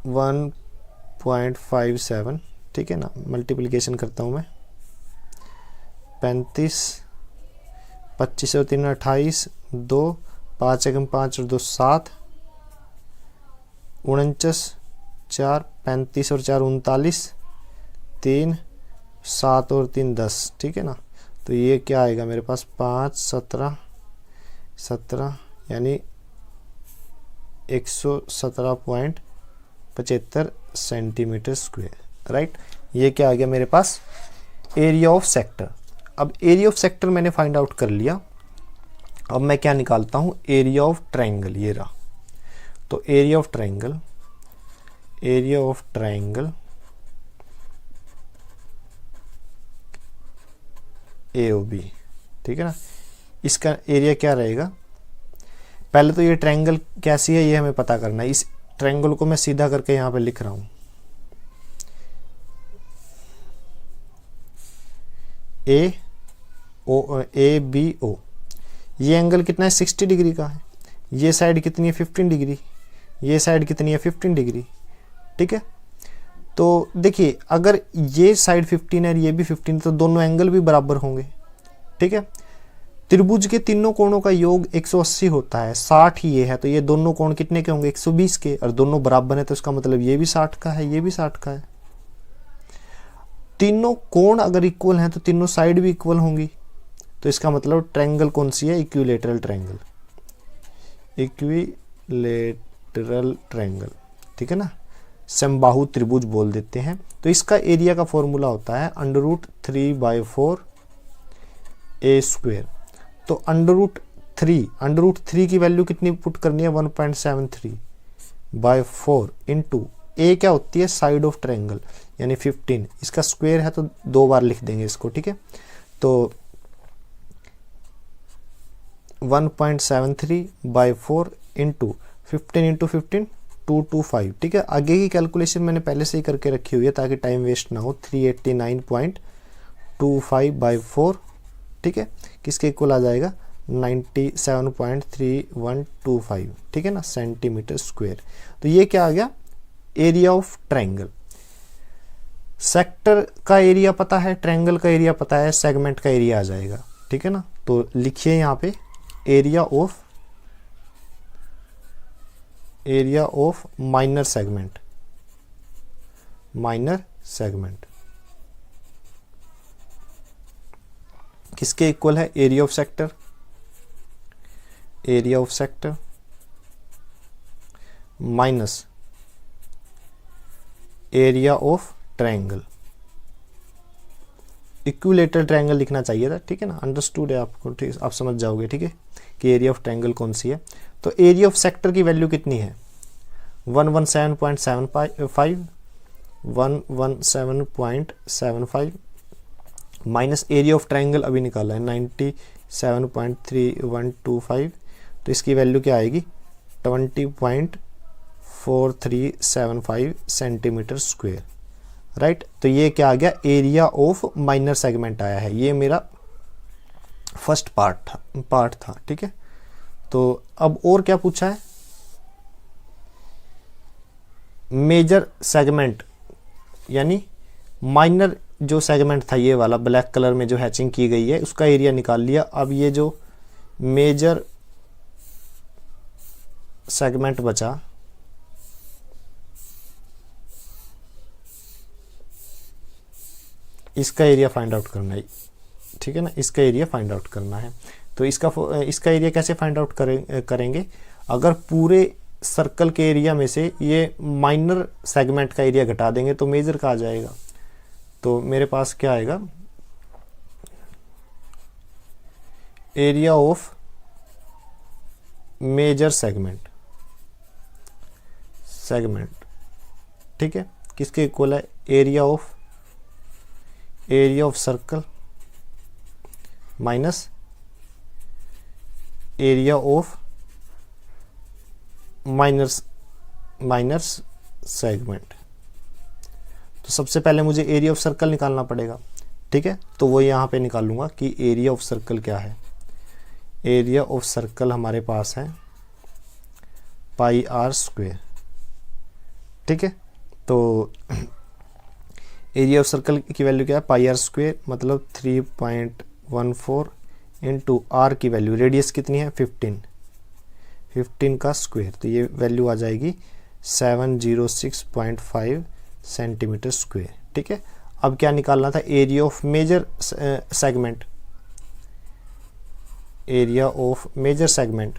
1.57, ठीक है ना। मल्टीप्लिकेशन करता हूँ मैं, 35, 25 और 3 28, 2, 5 एकम 5 और 2 7, 49, 4, 35 और 4 39, 3, 7 और 3 10, ठीक है ना। तो ये क्या आएगा मेरे पास, 5 17 17 यानी 117.75 सेंटीमीटर स्क्वायर, राइट। ये क्या आ गया मेरे पास, एरिया ऑफ सेक्टर। अब एरिया ऑफ सेक्टर मैंने फाइंड आउट कर लिया, अब मैं क्या निकालता हूँ, एरिया ऑफ ट्रायंगल, ये रहा। तो area of triangle, area of triangle AOB, ठीक है ना। इसका एरिया क्या रहेगा, पहले तो ये ट्रायंगल कैसी है ये हमें पता करना है। इस ट्रायंगल को मैं सीधा करके यहाँ पे लिख रहा हूँ, ABO। ये एंगल कितना है, 60 डिग्री का है। ये साइड कितनी है, 15 डिग्री। ये साइड कितनी है, 15 डिग्री, ठीक है। तो देखिए अगर ये साइड 15 है और ये भी 15, तो दोनों एंगल भी बराबर होंगे, ठीक है। त्रिभुज के तीनों कोणों का योग 180 होता है, 60 ये है, तो ये दोनों कोण कितने के होंगे, 120 के, और दोनों बराबर है तो इसका मतलब ये भी 60 का है, ये भी 60 का है। तीनों कोण अगर इक्वल हैं तो तीनों साइड भी इक्वल होंगी, तो इसका मतलब ट्रायंगल कौन सी है, इक्विलेटरल ट्रायंगल, इक्विलेटरल ट्रायंगल, ठीक है ना। समबाहु त्रिभुज बोल देते हैं। तो इसका एरिया का फॉर्मूला होता है √3/4 A²। तो √3 की वैल्यू कितनी पुट करनी है, 1.73/4 इंटू ए क्या होती है, साइड ऑफ ट्रायंगल यानी 15। इसका स्क्वायर है तो 2 बार लिख देंगे इसको, ठीक है। तो 1.73/4 इंटू 15 इंटू 15 225, ठीक है। आगे की कैलकुलेशन मैंने पहले से ही करके रखी हुई है ताकि टाइम वेस्ट ना हो। 389.25/4, ठीक है, किसके इक्वल आ जाएगा, 97.3125, ठीक है ना, सेंटीमीटर स्क्वायर। तो ये क्या आ गया, एरिया ऑफ ट्रायंगल। सेक्टर का एरिया पता है, ट्रायंगल का एरिया पता है, सेगमेंट का एरिया आ जाएगा, ठीक है ना। तो लिखिए यहाँ पे area of minor segment, minor segment किसके इक्वल है, area of sector, area of sector minus area of triangle. Equilateral triangle लिखना चाहिए था, ठीक है ना, अंडरस्टूड है आपको, ठीक, आप समझ जाओगे, ठीक है, कि एरिया ऑफ ट्रायंगल कौन सी है। तो एरिया ऑफ सेक्टर की वैल्यू कितनी है, 117.75, 117.75 माइनस एरिया ऑफ ट्रायंगल अभी निकाला है 97.3125, तो इसकी वैल्यू क्या आएगी, 20.4375 सेंटीमीटर स्क्वायर, राइट। तो ये क्या आ गया, एरिया ऑफ माइनर सेगमेंट आया है। ये मेरा फर्स्ट पार्ट था, ठीक है। तो अब और क्या पूछा है, मेजर सेगमेंट यानी माइनर जो सेगमेंट था ये वाला ब्लैक कलर में जो हैचिंग की गई है उसका एरिया निकाल लिया। अब ये जो मेजर सेगमेंट बचा, इसका एरिया फाइंड आउट करना है, ठीक है ना, इसका एरिया फाइंड आउट करना है। तो इसका एरिया कैसे फाइंड आउट करेंगे, अगर पूरे सर्कल के एरिया में से ये माइनर सेगमेंट का एरिया घटा देंगे तो मेजर का आ जाएगा। तो मेरे पास क्या आएगा, एरिया ऑफ मेजर सेगमेंट, ठीक है, किसके इक्वल है, area of circle minus area of minor segment. तो सबसे पहले मुझे एरिया ऑफ सर्कल निकालना पड़ेगा, ठीक है, तो वो यहाँ पे निकालूंगा कि एरिया ऑफ सर्कल क्या है। एरिया ऑफ सर्कल हमारे पास है पाई आर स्क्वेयर, ठीक है, तो एरिया ऑफ सर्कल की वैल्यू क्या है, पाई आर स्क्वेयर, मतलब 3.14 इंटू आर की वैल्यू, रेडियस कितनी है 15 का स्क्वेयर, तो ये वैल्यू आ जाएगी 706.5 सेंटीमीटर स्क्वेयर, ठीक है। अब क्या निकालना था, area of major segment, area of major segment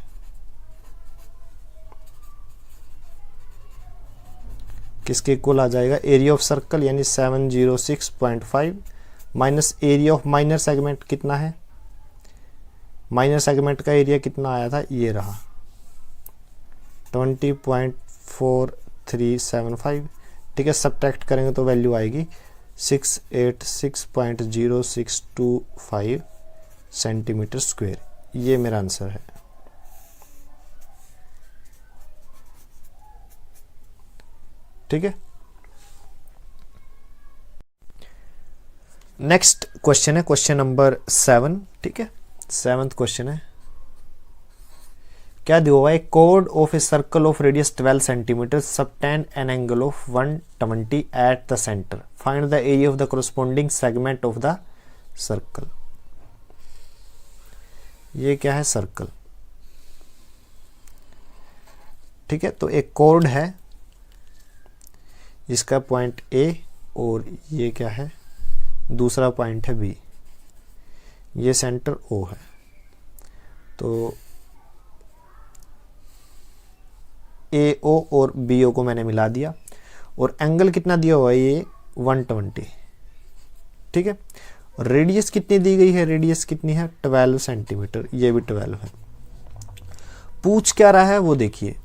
किसके इक्वल आ जाएगा, एरिया ऑफ सर्कल यानी 706.5 minus area of minor segment कितना है, माइनर सेगमेंट का एरिया कितना आया था, ये रहा 20.4375, ठीक है, सब्ट्रैक्ट करेंगे तो वैल्यू आएगी 686.0625 सेंटीमीटर स्क्वायर। ये मेरा आंसर है। ठीक है, नेक्स्ट क्वेश्चन है क्वेश्चन नंबर 7। ठीक है, 7th क्वेश्चन है, क्या दिया हुआ है, code of a circle of radius 12 centimetre subtend an angle of 120 eight the centre, find the area of the corresponding segment of the circle. ये क्या है, सर्कल। ठीक है, तो एक कोड है जिसका पॉइंट ए और ये क्या है, दूसरा पॉइंट है बी, ये सेंटर ओ है। तो ए ओ और बी ओ को मैंने मिला दिया और एंगल कितना दिया हुआ है, ये 120। ठीक है, रेडियस कितनी दी गई है, रेडियस कितनी है 12 सेंटीमीटर, ये भी 12 है। पूछ क्या रहा है वो देखिए,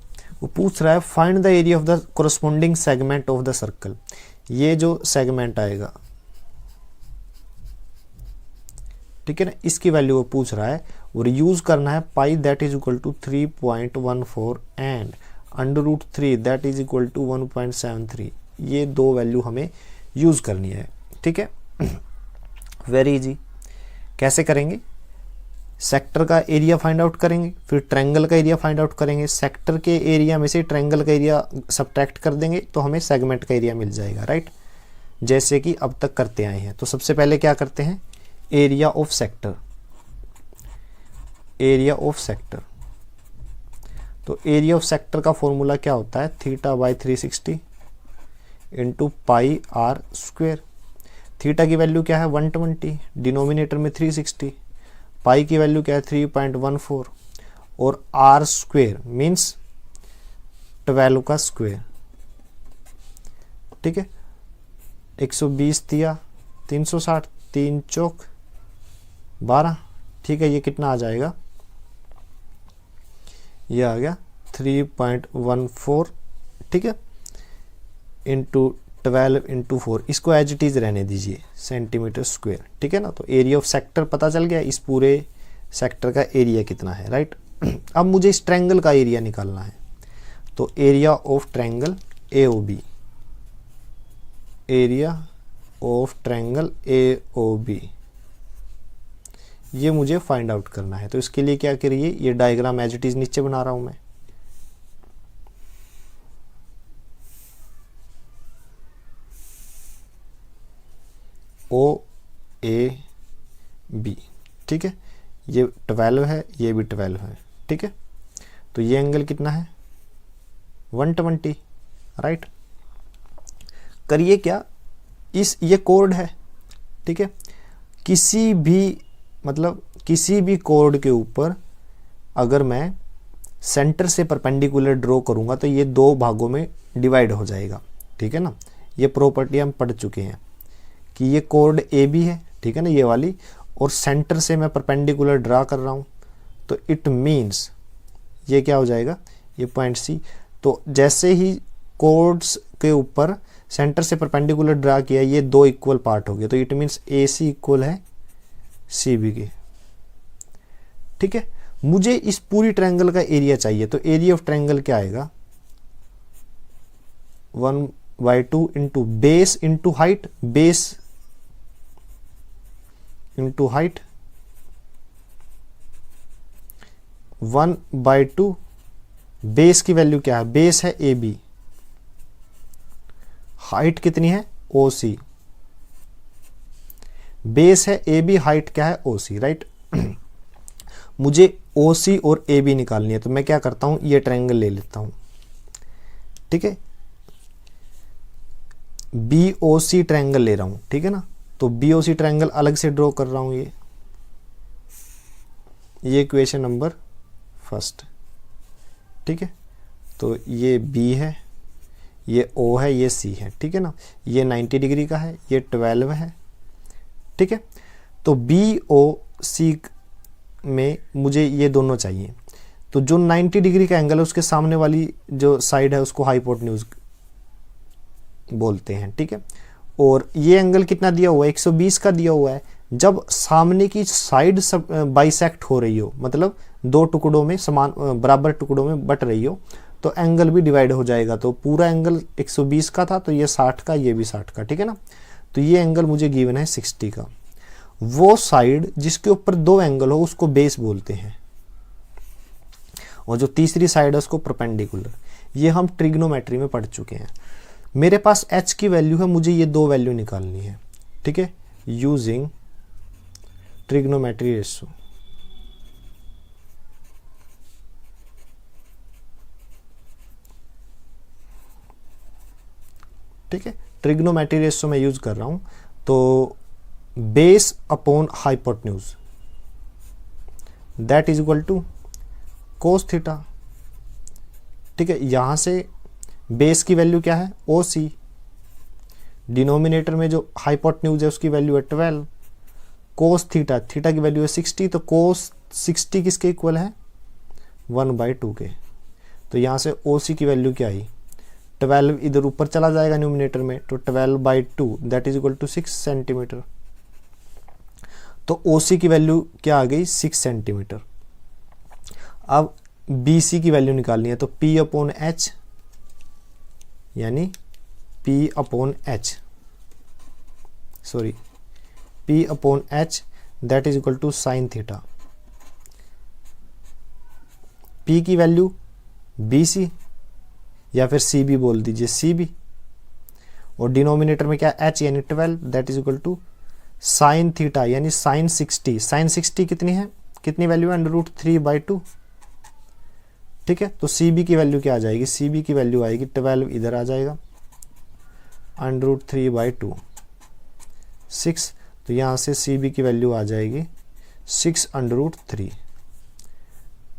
वो पूछ रहा है find the area of the corresponding segment of the circle. ये जो सेगमेंट आएगा, ठीक है ना, इसकी वैल्यू वो पूछ रहा है और यूज करना है pi that is equal to 3.14 and √3 that is equal to 1.73। ये दो वैल्यू हमें यूज करनी है। ठीक है, वेरी इजी। कैसे करेंगे, सेक्टर का एरिया फाइंड आउट करेंगे, फिर ट्रायंगल का एरिया फाइंड आउट करेंगे, सेक्टर के एरिया में से ट्रायंगल का एरिया सब्ट्रैक्ट कर देंगे तो हमें सेगमेंट का एरिया मिल जाएगा, राइट, जैसे कि अब तक करते आए हैं। तो सबसे पहले क्या करते हैं, area of sector, area of sector. तो एरिया ऑफ सेक्टर का फॉर्मूला क्या होता है, θ/360 into pi are square. Theta की वैल्यू क्या है 120, डिनोमिनेटर में 360, पाई की वैल्यू क्या है 3.14 और आर स्क्वेयर मीन्स 12 का स्क्वेयर। ठीक है, 120 दिया 360, 3 चौक 12। ठीक है, ये कितना आ जाएगा, ये आ गया 3.14, ठीक है, इंटू 12 इंटू 4, इसको एज इट इज रहने दीजिए, सेंटीमीटर स्क्वायर। ठीक है ना, तो एरिया ऑफ सेक्टर पता चल गया, इस पूरे सेक्टर का एरिया कितना है, राइट। अब मुझे इस ट्रायंगल का एरिया निकालना है, तो area of triangle AOB, area of triangle AOB, ये मुझे फाइंड आउट करना है। तो इसके लिए क्या करिए, ये डायग्राम एज इट इज नीचे बना रहा हूं मैं। OAB, ठीक है, ये 12 है, ये भी 12 है। ठीक है, तो ये एंगल कितना है 120, राइट। करिए क्या, ये कोड है, ठीक है, किसी भी कोड के ऊपर अगर मैं सेंटर से परपेंडिकुलर ड्रॉ करूंगा तो ये दो भागों में डिवाइड हो जाएगा। ठीक है ना, ये प्रॉपर्टी हम पढ़ चुके हैं कि ये कोड AB है, ठीक है ना, ये वाली, और सेंटर से मैं परपेंडिकुलर ड्रा कर रहा हूं, तो इट मीन्स ये क्या हो जाएगा, ये पॉइंट सी। तो जैसे ही कोड्स के ऊपर सेंटर से परपेंडिकुलर ड्रा किया, ये दो इक्वल पार्ट हो गए, तो it means A C equal है सी बी के। ठीक है, मुझे इस पूरी ट्रायंगल का एरिया चाहिए, तो एरिया ऑफ ट्रायंगल क्या आएगा, 1/2 into base into height, base into height, 1/2। Base की वैल्यू क्या है, बेस है ए बी, हाइट कितनी है ओ सी, बेस है ए बी, हाइट क्या है ओ सी, राइट। मुझे ओ सी और ए बी निकालनी है, तो मैं क्या करता हूं, ये ट्रायंगल ले लेता हूं। ठीक है, बी ओ सी ट्रायंगल ले रहा हूं, ठीक है ना। तो बी ओ सी ट्रायंगल अलग से ड्रॉ कर रहा हूं, ये इक्वेशन नंबर फर्स्ट। ठीक है, तो ये बी है, ये ओ है, ये सी है, ठीक है ना। ये 90 डिग्री का है, ये 12 है। ठीक है, तो बी ओ सी में मुझे ये दोनों चाहिए। तो जो 90 डिग्री का एंगल है उसके सामने वाली जो साइड है उसको हाइपोटेन्यूज बोलते हैं। ठीक है, और ये एंगल कितना दिया हुआ है, 120 का दिया हुआ है। जब सामने की साइड बाइसेक्ट हो रही हो, मतलब दो टुकड़ों में समान बराबर टुकड़ों में बट रही हो, तो एंगल भी डिवाइड हो जाएगा। तो पूरा एंगल 120 का था, तो ये 60 का, ये भी 60 का, ठीक है ना। तो ये एंगल मुझे गिवन है 60 का। वो साइड जिसके ऊपर दो एंगल हो उसको बेस बोलते हैं, और जो तीसरी साइड है उसको परपेंडिकुलर। ये हम ट्रिग्नोमेट्री में पढ़ चुके हैं। मेरे पास h की वैल्यू है, मुझे ये दो वैल्यू निकालनी है। ठीक है, यूजिंग ट्रिग्नोमेट्री रेशो। ठीक है, ट्रिग्नोमेट्री रेशो में यूज कर रहा हूं। तो base upon hypotenuse that is equal to cos theta. ठीक है, यहां से बेस की वैल्यू क्या है ओ सी, डिनोमिनेटर में जो हाइपोटेन्यूज है उसकी वैल्यू है 12, कोस थीटा, थीटा की वैल्यू है 60, तो कोस 60 किसके इक्वल है 1/2 के। तो यहां से ओ सी की वैल्यू क्या आई 12, इधर ऊपर चला जाएगा न्यूमिनेटर में, तो 12/2 that is equal to 6 centimetre. तो ओ सी की वैल्यू क्या आ गई 6 सेंटीमीटर। अब बी सी की वैल्यू निकालनी है, तो P अपॉन एच, यानी P upon H, sorry P upon H that is equal to sine theta. P की वैल्यू BC या फिर CB बोल दीजिए, CB, और डिनोमिनेटर में क्या h यानी 12 that is equal to sine theta यानी साइन 60। साइन 60 कितनी है, कितनी वैल्यू है √3/2। ठीक है, तो CB की वैल्यू क्या आ जाएगी, CB की वैल्यू आएगी 12, इधर आ जाएगा √3/2 6, तो यहां से CB की वैल्यू आ जाएगी 6√3।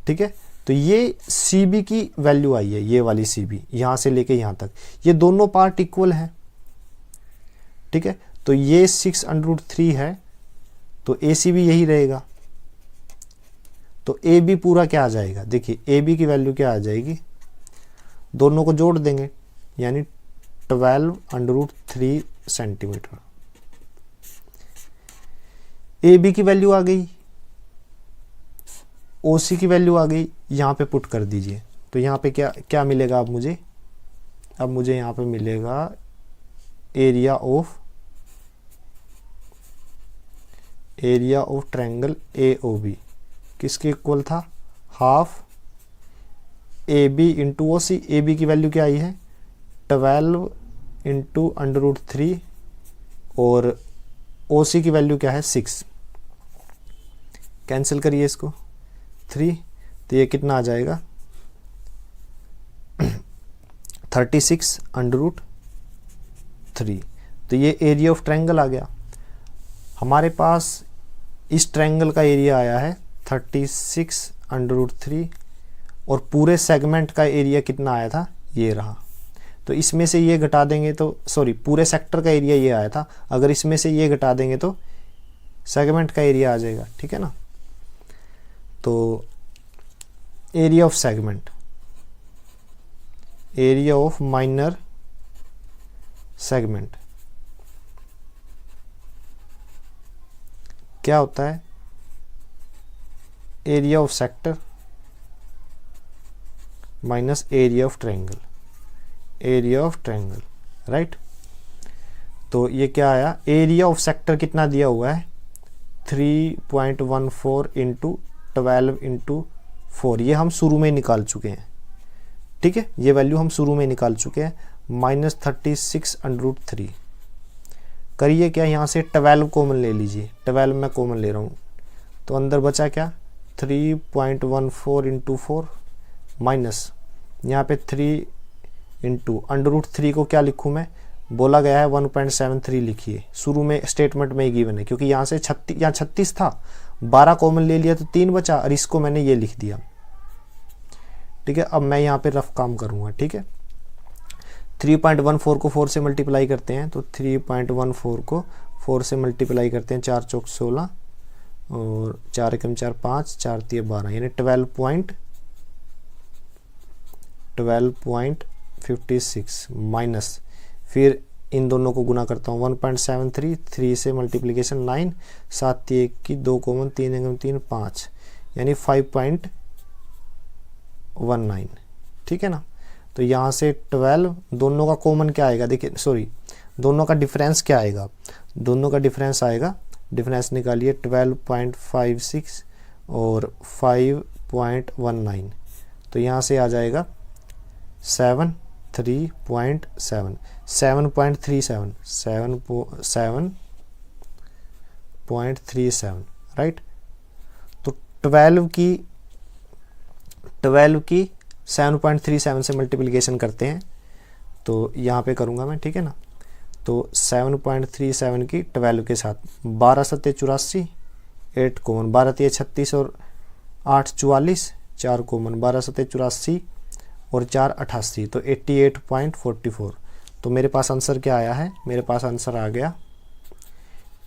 ठीक है, तो ये CB की वैल्यू आई है, ये वाली CB यहां से लेके यहां तक, ये दोनों पार्ट इक्वल है। ठीक है, तो ये 6√3 है, तो AC भी यही रहेगा। तो AB पूरा क्या आ जाएगा, देखिए AB की वैल्यू क्या आ जाएगी, दोनों को जोड़ देंगे यानी 12√3 सेंटीमीटर। AB की वैल्यू आ गई, OC की वैल्यू आ गई, यहां पे पुट कर दीजिए। तो यहां पे क्या क्या मिलेगा, अब मुझे यहां पे मिलेगा एरिया ऑफ ट्रायंगल AOB किसके इक्वल था, half AB into OC। AB की वैल्यू क्या आई है 12 इंटू √3, और OC की वैल्यू क्या है 6। कैंसिल करिए इसको 3, तो ये कितना आ जाएगा 36√3। तो ये एरिया ऑफ ट्रायंगल आ गया। हमारे पास इस ट्रायंगल का एरिया आया है 36√3, और पूरे सेगमेंट का एरिया कितना आया था, ये रहा। तो इसमें से ये घटा देंगे तो सॉरी, पूरे सेक्टर का एरिया ये आया था, अगर इसमें से ये घटा देंगे तो सेगमेंट का एरिया आ जाएगा। ठीक है ना, तो area of segment, area of minor segment क्या होता है? Area of sector minus area of triangle, area of triangle, right. तो ये क्या आया? एरिया ऑफ सेक्टर कितना दिया हुआ है? 3.14 इंटू 12 इंटू 4, ये हम शुरू में निकाल चुके हैं, ठीक है, ये वैल्यू हम शुरू में निकाल चुके हैं। -36√3 करिए क्या, यहाँ से 12 कॉमन ले लीजिए, 12 मैं कॉमन ले रहा हूँ, तो अंदर बचा क्या? 3.14 इंटू 4 माइनस यहाँ पे 3 इंटू √3 को क्या लिखूँ मैं? बोला गया है 1.73 लिखिए, शुरू में स्टेटमेंट में ही गिवन है, क्योंकि यहाँ से 36 था, 12 कॉमन ले लिया तो 3 बचा, और इसको मैंने ये लिख दिया, ठीक है। अब मैं यहाँ पे रफ काम करूँगा, ठीक है। 3.14 को 4 से मल्टीप्लाई करते हैं, तो 3.14 को 4 से मल्टीप्लाई करते हैं, 4 चौक 16 और 4 एकम 4 5, 4 तिये 12, यानी 12.56 माइनस, फिर इन दोनों को गुना करता हूँ, 1.73, 3 से मल्टीप्लीकेशन 9, 7 तिये 1 2 कॉमन, 3 एकम 3 5, यानी 5.19, ठीक है ना। तो यहाँ से 12, दोनों का कॉमन क्या आएगा? देखिए सॉरी, दोनों का डिफरेंस क्या आएगा? दोनों का डिफरेंस आएगा, डिफरेंस निकालिए, 12.56 और 5.19, तो यहाँ से आ जाएगा 7.37, राइट। तो 12 की 7.37 से मल्टीप्लिकेशन करते हैं, तो यहाँ पे करूँगा मैं, ठीक है ना। तो 7.37 की 12 के साथ 12 सत्ते 84, 8 कॉमन, 12 तिये 36 और 8 44, 4 कॉमन, 12 सत्ते 84 और 4 88, तो 88.44। तो मेरे पास आंसर क्या आया है? मेरे पास आंसर आ गया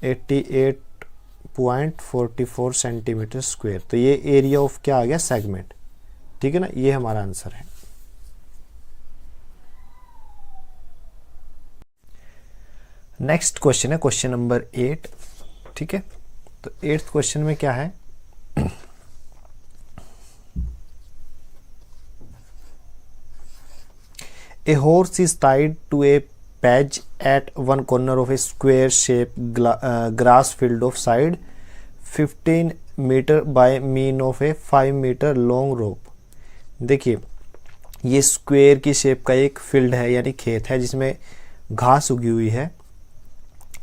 88.44 सेंटीमीटर स्क्वायर। तो ये एरिया ऑफ क्या आ गया? सेगमेंट, ठीक है ना, ये हमारा आंसर है। नेक्स्ट क्वेश्चन है क्वेश्चन नंबर 8, ठीक है। तो 8th क्वेश्चन में क्या है? A horse is tied to a peg at one corner of a square shaped grass field of side 15 meter by mean of a 5 meter long rope। देखिए ये square की shape का एक फील्ड है, यानी खेत है जिसमें घास उगी हुई है।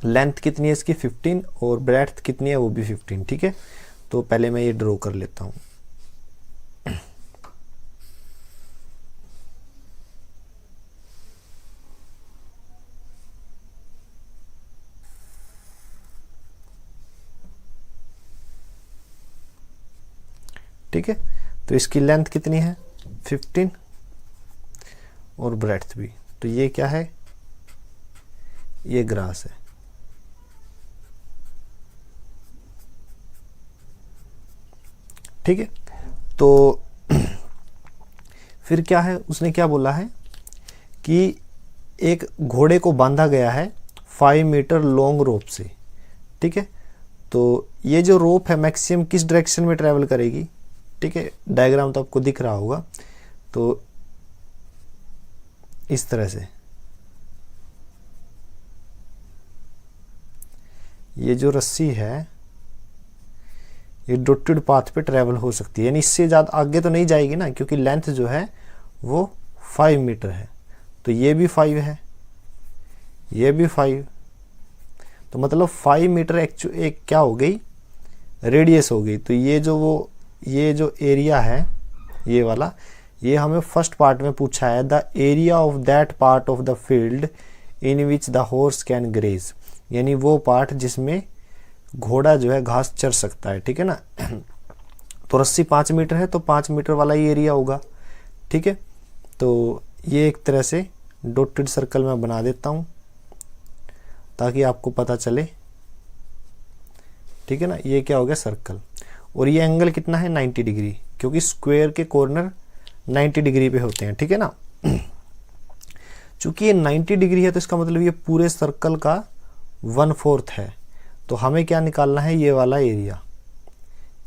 लेंथ कितनी है इसकी? 15, और ब्रेड्थ कितनी है? वो भी 15, ठीक है। तो पहले मैं ये ड्रॉ कर लेता हूँ। ठीक है, तो इसकी लेंथ कितनी है? 15 और ब्रेड्थ भी। तो ये क्या है? ये ग्रास है, ठीक है। तो फिर क्या है, उसने क्या बोला है कि एक घोड़े को बांधा गया है 5 मीटर लॉन्ग रोप से, ठीक है। तो ये जो रोप है मैक्सिमम किस डायरेक्शन में ट्रेवल करेगी? ठीक है, डायग्राम तो आपको दिख रहा होगा। तो इस तरह से ये जो रस्सी है ये डॉटेड पाथ पे ट्रेवल हो सकती है, यानी इससे ज़्यादा आगे तो नहीं जाएगी ना, क्योंकि लेंथ जो है वो 5 मीटर है। तो ये भी 5 है, ये भी 5, तो मतलब 5 मीटर एक क्या हो गई? रेडियस हो गई। तो ये जो एरिया है ये वाला, ये हमें फर्स्ट पार्ट में पूछा है, the area of that part of the field in which the horse can graze, यानी वो पार्ट जिसमें घोड़ा जो है घास चर सकता है, ठीक है ना। तो रस्सी 5 मीटर है, तो 5 मीटर वाला ही एरिया होगा, ठीक है। तो ये एक तरह से डॉटेड सर्कल में बना देता हूँ ताकि आपको पता चले, ठीक है ना। ये क्या हो गया? सर्कल। और ये एंगल कितना है? 90 डिग्री। क्योंकि स्क्वायर के कॉर्नर 90 डिग्री पे होते हैं, ठीक है ना। चूंकि ये 90 डिग्री है तो इसका मतलब ये पूरे सर्कल का 1/4 है। तो हमें क्या निकालना है, ये वाला एरिया,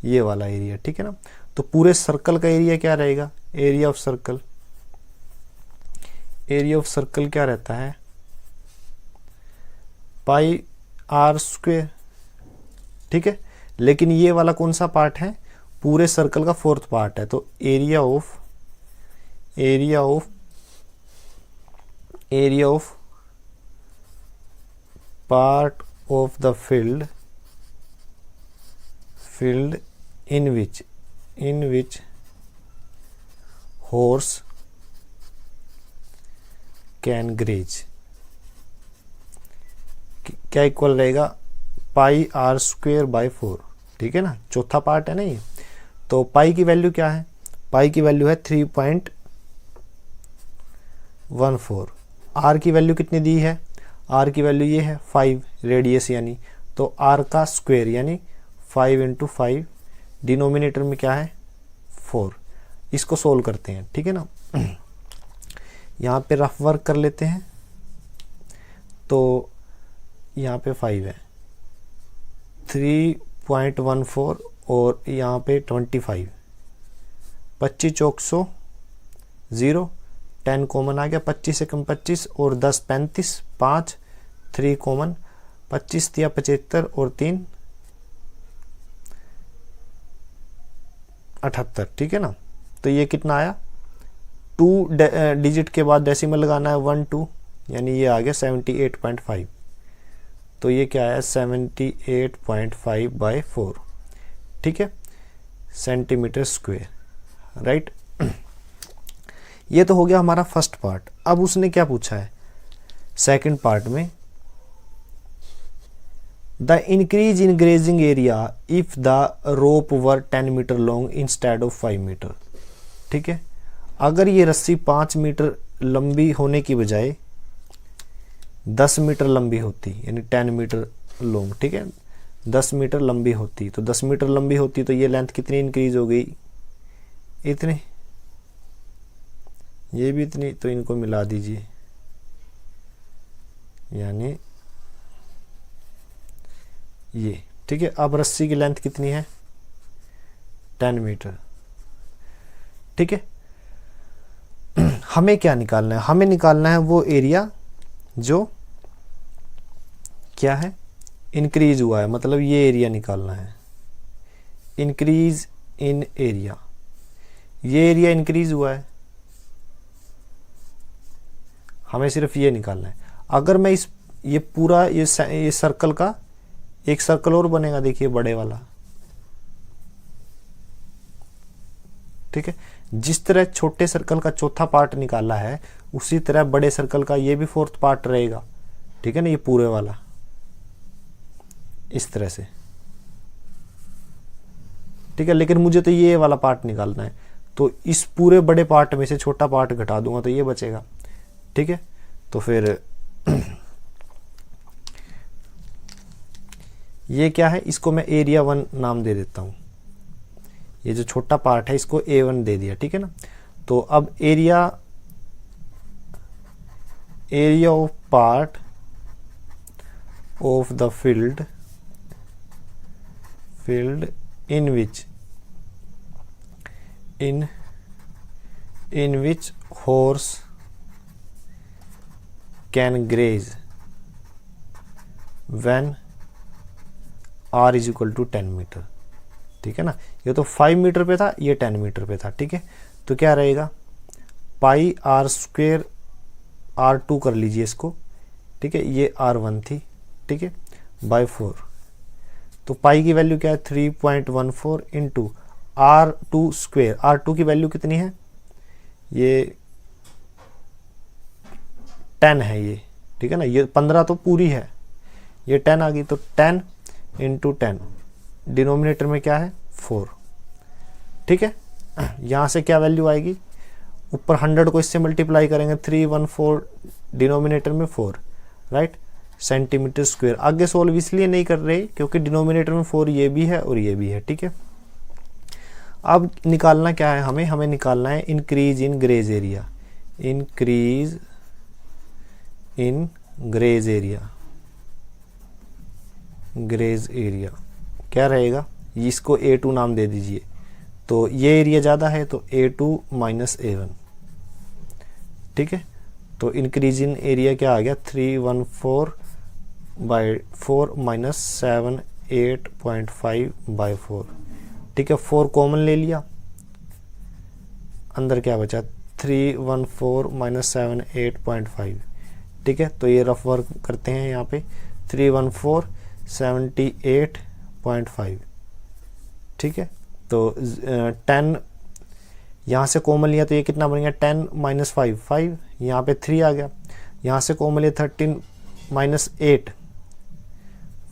ये वाला एरिया, ठीक है ना। तो पूरे सर्कल का एरिया क्या रहेगा, area of circle, area of circle क्या रहता है, पाई आर स्क्वायर, ठीक है। लेकिन ये वाला कौन सा पार्ट है, पूरे सर्कल का 4th पार्ट है। तो area of part of the field in which horse can graze, क्या इक्वल रहेगा, पाई आर स्क्वायर बाय 4, ठीक है ना। चौथा पार्ट है ना ये। तो पाई की वैल्यू क्या है, पाई की वैल्यू है 3.14। आर की वैल्यू कितनी दी है, आर की वैल्यू ये है 5 रेडियस यानी, तो आर का स्क्वायर यानी 5 × 5, डिनोमिनेटर में क्या है 4। इसको सोल्व करते हैं, ठीक है ना। यहाँ पे रफ वर्क कर लेते हैं। तो यहाँ पे 5 है, 3.14 और यहाँ पे 25, 25 चौक 100, 0, 10 कॉमन आ गया, 25 से कम 25 और 10 35, 5, 3 कॉमन, 25 दिया 75 और 3 78, ठीक है ना। तो ये कितना आया, 2 डिजिट के बाद डेसिमल लगाना है 1 2, यानी ये आ गया 78.5। तो ये क्या है 78.5/4, ठीक है, सेंटीमीटर स्क्वायर, राइट। ये तो हो गया हमारा फर्स्ट पार्ट। अब उसने क्या पूछा है सेकंड पार्ट में, the increase in grazing area if the rope were 10 metre long instead of 5 metre, ठीक है। अगर ये रस्सी 5 मीटर लंबी होने की बजाय 10 मीटर लंबी होती, यानी 10 मीटर लॉन्ग, ठीक है, 10 मीटर लंबी होती, तो 10 मीटर लंबी होती तो ये लेंथ कितनी इंक्रीज हो गई, इतनी, ये भी इतनी, तो इनको मिला दीजिए, यानी ये, ठीक है। अब रस्सी की लेंथ कितनी है 10 मीटर, ठीक है। हमें क्या निकालना है, हमें निकालना है वो एरिया जो क्या है इंक्रीज हुआ है, मतलब ये एरिया निकालना है, इंक्रीज इन एरिया, ये एरिया इंक्रीज हुआ है, हमें सिर्फ ये निकालना है। अगर मैं ये पूरा ये सर्कल का एक सर्कल और बनेगा, देखिए बड़े वाला, ठीक है। जिस तरह छोटे सर्कल का चौथा पार्ट निकाला है उसी तरह बड़े सर्कल का ये भी 4th पार्ट रहेगा, ठीक है ना, ये पूरे वाला इस तरह से, ठीक है। लेकिन मुझे तो ये वाला पार्ट निकालना है, तो इस पूरे बड़े पार्ट में से छोटा पार्ट घटा दूंगा तो ये बचेगा, ठीक है। तो फिर ये क्या है, इसको मैं एरिया 1 नाम दे देता हूं, ये जो छोटा पार्ट है इसको A1 दे दिया, ठीक है ना। तो अब area of part of the field in which horse can graze when r is equal to 10 metre, ठीक है ना। ये तो 5 मीटर पे था, ये 10 मीटर पे था, ठीक है। तो क्या रहेगा, पाई आर स्क्वायर R2 कर लीजिए इसको, ठीक है, ये R1 थी, ठीक है, बाय 4। तो पाई की वैल्यू क्या है 3.14 इंटू R2 स्क्वायर, R2 की वैल्यू कितनी है, ये 10 है ये, ठीक है ना, ये 15 तो पूरी है, ये 10 आ गई, तो 10 इंटू 10, डिनोमिनेटर में क्या है 4, ठीक है। यहाँ से क्या वैल्यू आएगी, ऊपर 100 को इससे मल्टीप्लाई करेंगे, 314 डिनोमिनेटर में 4, राइट, सेंटीमीटर स्क्वायर। आगे सोल्व इसलिए नहीं कर रहे क्योंकि डिनोमिनेटर में 4 ये भी है और ये भी है, ठीक है। अब निकालना क्या है हमें निकालना है increase in graze area, increase in graze area, graze area क्या रहेगा, इसको A2 नाम दे दीजिए। तो ये एरिया ज़्यादा है तो A2 माइनस A1, ठीक है। तो इंक्रीज इन एरिया क्या आ गया 314/4 माइनस 78.5/4, ठीक है। 4 कॉमन ले लिया, अंदर क्या बचा 314 माइनस 78.5, ठीक है। तो ये रफ वर्क करते हैं यहाँ पे 314 78.5, ठीक है। तो 10 यहाँ से कॉमन लिया तो ये कितना बन गया 10 माइनस 5 5, यहाँ पे 3 आ गया, यहाँ से कॉमन लिया 13 माइनस 8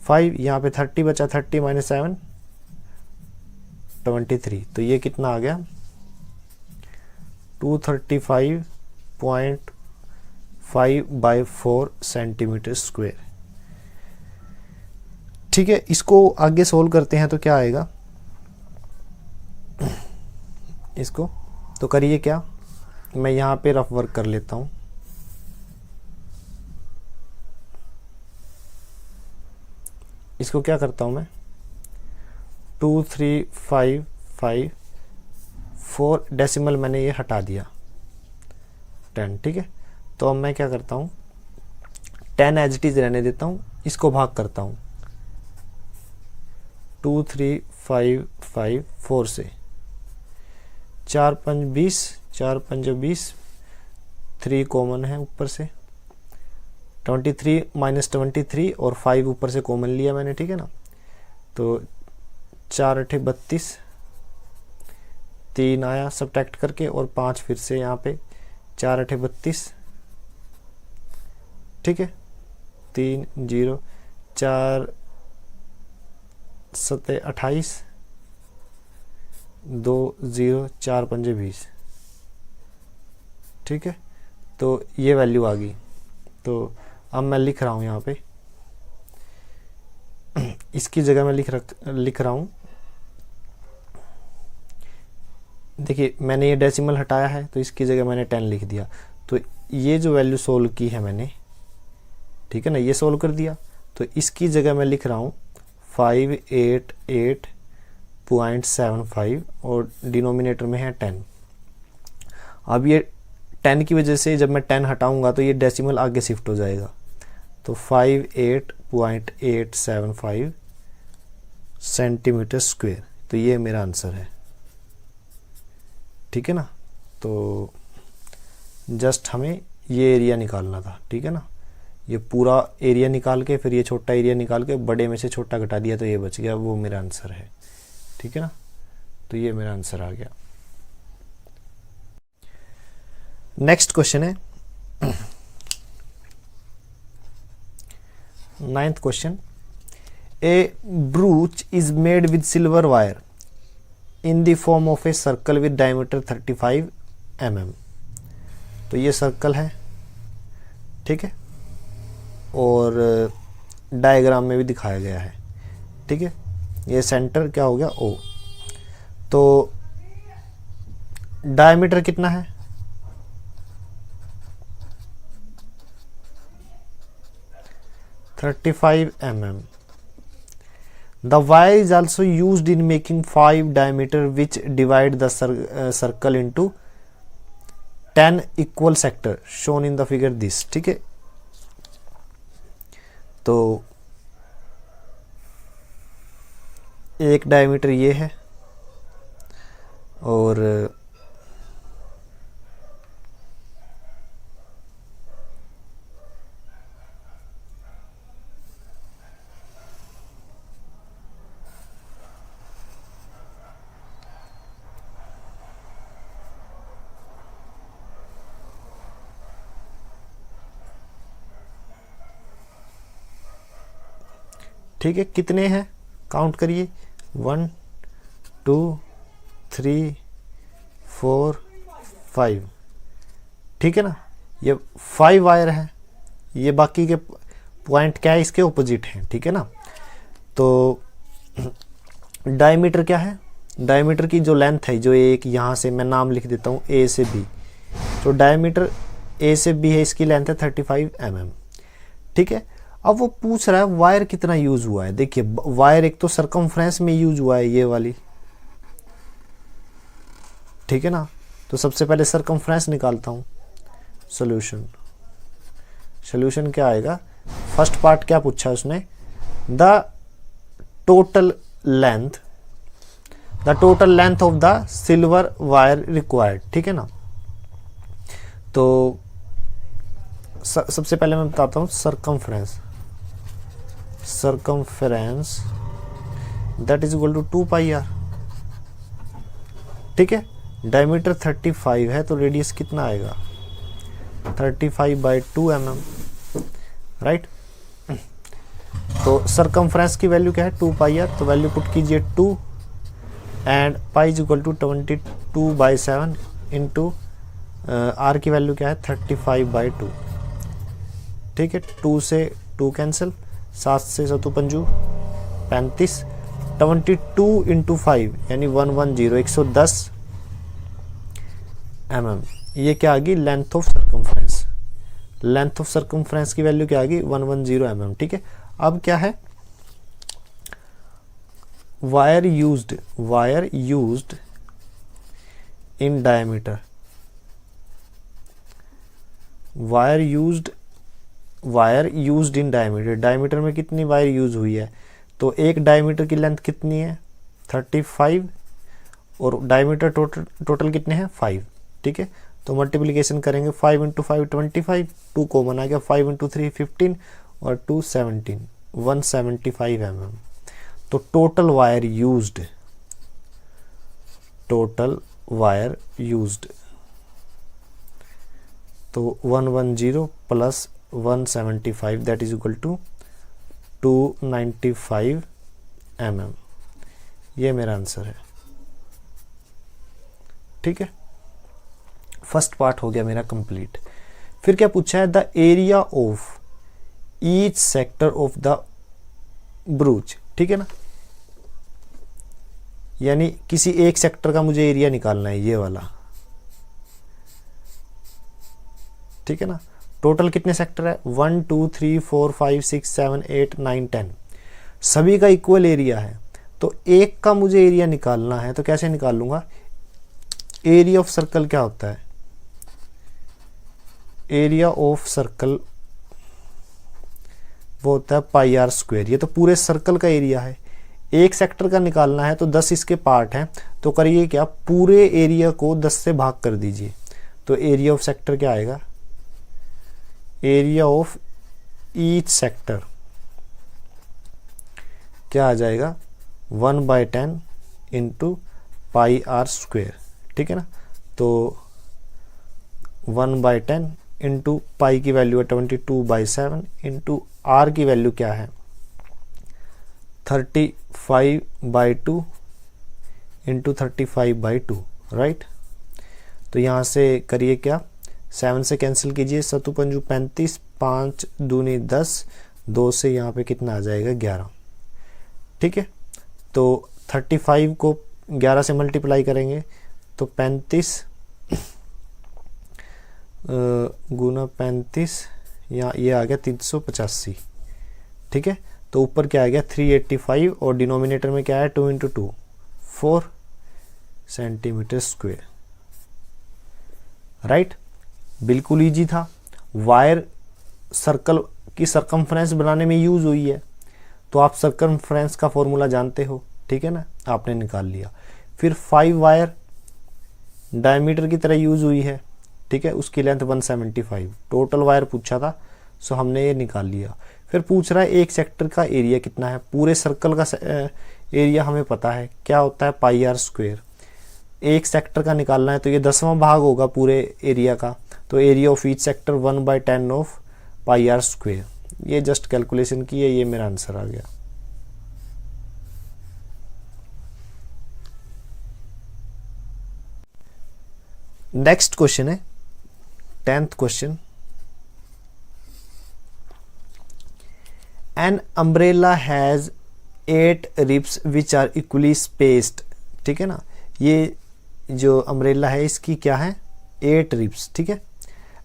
5, यहाँ पे 30 बचा, 30 माइनस 7 23, तो ये कितना आ गया 235.5/4 सेंटीमीटर स्क्वायर, ठीक है। इसको आगे सोल्व करते हैं तो क्या आएगा, इसको तो करिए क्या, मैं यहाँ पे रफ वर्क कर लेता हूँ। इसको क्या करता हूँ मैं 2355 डेसिमल मैंने ये हटा दिया 10, ठीक है। तो अब मैं क्या करता हूँ 10 एज इट इज रहने देता हूँ, इसको भाग करता हूँ 23554 से, 4 5 20, 4 5 20, 3 कॉमन है ऊपर से 23 माइनस 23 और 5 ऊपर से कॉमन लिया मैंने, ठीक है ना। तो 4 8 32, 3 आया सब्ट्रैक्ट करके और 5 फिर से यहाँ पे 4 8 32, ठीक है। 3 0 4 7 28, 2 0 4 5 20, ठीक है। तो ये वैल्यू आ गई। तो अब मैं लिख रहा हूँ यहाँ पे, इसकी जगह मैं लिख रहा हूँ, देखिए मैंने ये डेसिमल हटाया है तो इसकी जगह मैंने 10 लिख दिया। तो ये जो वैल्यू सोल्व की है मैंने, ठीक है ना, ये सोल्व कर दिया। तो इसकी जगह मैं लिख रहा हूँ 588.75 और डिनोमिनेटर में है 10। अब ये 10 की वजह से जब मैं 10 हटाऊंगा तो ये डेसिमल आगे शिफ्ट हो जाएगा। तो 58.875 सेंटीमीटर स्क्वायर, तो ये मेरा आंसर है, ठीक है ना। तो जस्ट हमें ये एरिया निकालना था, ठीक है ना। ये पूरा एरिया निकाल के फिर ये छोटा एरिया निकाल के बड़े में से छोटा घटा दिया तो ये बच गया, वो मेरा आंसर है, ठीक है ना। तो ये मेरा आंसर आ गया। नेक्स्ट क्वेश्चन है 9th question, A ब्रूच is made with silver wire in the form of a circle with diameter 35 mm। तो ये सर्कल है, ठीक है, और डायग्राम में भी दिखाया गया है, ठीक है। ये सेंटर क्या हो गया O। तो डायमीटर कितना है 35 mm। The wire is also used in making 5 diameter which divide the circle into 10 equal sector shown in the figure this, ठीक है। तो एक डायमीटर ये है और ठीक है, कितने हैं काउंट करिए 1 2 3 4 5, ठीक है ना। ये 5 वायर है, ये बाकी के पॉइंट क्या है इसके ऑपोजिट हैं, ठीक है ना। तो डायमीटर क्या है डायमीटर की जो लेंथ है, जो एक यहाँ से मैं नाम लिख देता हूँ ए से बी, तो डायमीटर ए से बी है, इसकी लेंथ है 35 mm। ठीक है, अब वो पूछ रहा है वायर कितना यूज हुआ है। देखिए वायर एक तो सरकमफ्रेंस में यूज हुआ है ये वाली, ठीक है ना, तो सबसे पहले सरकमफ्रेंस निकालता हूँ। सॉल्यूशन क्या आएगा, फर्स्ट पार्ट क्या पूछा उसने, the total length of the silver wire required. ठीक है ना, तो सबसे पहले मैं बताता हूँ circumference that is equal to 2 pi R. ठीक है, डायमीटर 35 है तो रेडियस कितना आएगा, 35/2 mm, राइट। तो सरकमफ्रेंस की वैल्यू क्या है, 2 पाई आर, तो वैल्यू पुट कीजिए 2 and pi is equal to 22/7 into R की वैल्यू क्या है 35/2। ठीक है, 2 से 2 कैंसिल, 7 से 7 पंजू 35, 22 इंटू 5 यानी 110, 110 mm। ये क्या आ गई, लेंथ ऑफ सरकमफ्रेंस की वैल्यू क्या आ गई 110 mm। ठीक है, अब क्या है, wire used in diameter, wire used in diameter, diameter में कितनी वायर यूज हुई है, तो एक डायमीटर की लेंथ कितनी है 35 और डायमीटर टोटल कितने हैं 5। ठीक है, तो मल्टीप्लिकेशन करेंगे 5 इंटू 5 25, 2 कॉमन आ गया, 5 इंटू 3 15 और 2 17, 175 mm। तो टोटल वायर यूज्ड तो 110 plus 175 that is equal to 295 mm। ये मेरा आंसर है। ठीक है, फर्स्ट पार्ट हो गया मेरा कंप्लीट। फिर क्या पूछा है, the area of each sector of the ब्रूच। ठीक है ना, यानी किसी एक सेक्टर का मुझे एरिया निकालना है, ये वाला। ठीक है ना, टोटल कितने सेक्टर है 1 2 3 4 5 6 7 8 9 10, सभी का इक्वल एरिया है। तो एक का मुझे एरिया निकालना है, तो कैसे निकाल लूंगा, एरिया ऑफ सर्कल क्या होता है, एरिया ऑफ सर्कल वो होता है पाई आर स्क्वायर। ये तो पूरे सर्कल का एरिया है, एक सेक्टर का निकालना है तो 10 इसके पार्ट हैं, तो करिए क्या, पूरे एरिया को 10 से भाग कर दीजिए, तो एरिया ऑफ सेक्टर क्या आएगा, एरिया ऑफ ईच सेक्टर क्या आ जाएगा 1/10 इंटू पाई आर स्क्वायर। ठीक है ना, तो 1/10 इंटू पाई की वैल्यू है 22/7 इंटू आर की वैल्यू क्या है 35/2 इंटू 35/2, राइट। तो यहाँ से करिए क्या, 7 से कैंसिल कीजिए, 7 पंजू 35, 5 दूनी 10, 2 से यहाँ पे कितना आ जाएगा 11। ठीक है, तो 35 को 11 से मल्टीप्लाई करेंगे तो 35 गुना 35, यहाँ ये आ गया 385। ठीक है, तो ऊपर क्या आ गया 385 और डिनोमिनेटर में क्या है 2 इंटू 2 4 सेंटीमीटर स्क्वायर, राइट। बिल्कुल इजी था, वायर सर्कल की सरकमफ्रेंस बनाने में यूज हुई है, तो आप सरकमफ्रेंस का फॉर्मूला जानते हो। ठीक है ना, आपने निकाल लिया। फिर 5 वायर डायमीटर की तरह यूज हुई है, ठीक है, उसकी लेंथ 175, टोटल वायर पूछा था, सो हमने ये निकाल लिया। फिर पूछ रहा है एक सेक्टर का एरिया कितना है, पूरे सर्कल का एरिया हमें पता है क्या होता है पाई आर स्क्वायर, एक सेक्टर का निकालना है तो ये 10वां भाग होगा पूरे एरिया का, तो area of each sector 1/10 of pi R square. ये जस्ट कैलकुलेशन की है, ये मेरा आंसर आ गया। नेक्स्ट क्वेश्चन है 10th question, an umbrella has 8 ribs which are equally spaced ठीक है ना। ये जो अम्ब्रेला है इसकी क्या है 8 रिब्स, ठीक है।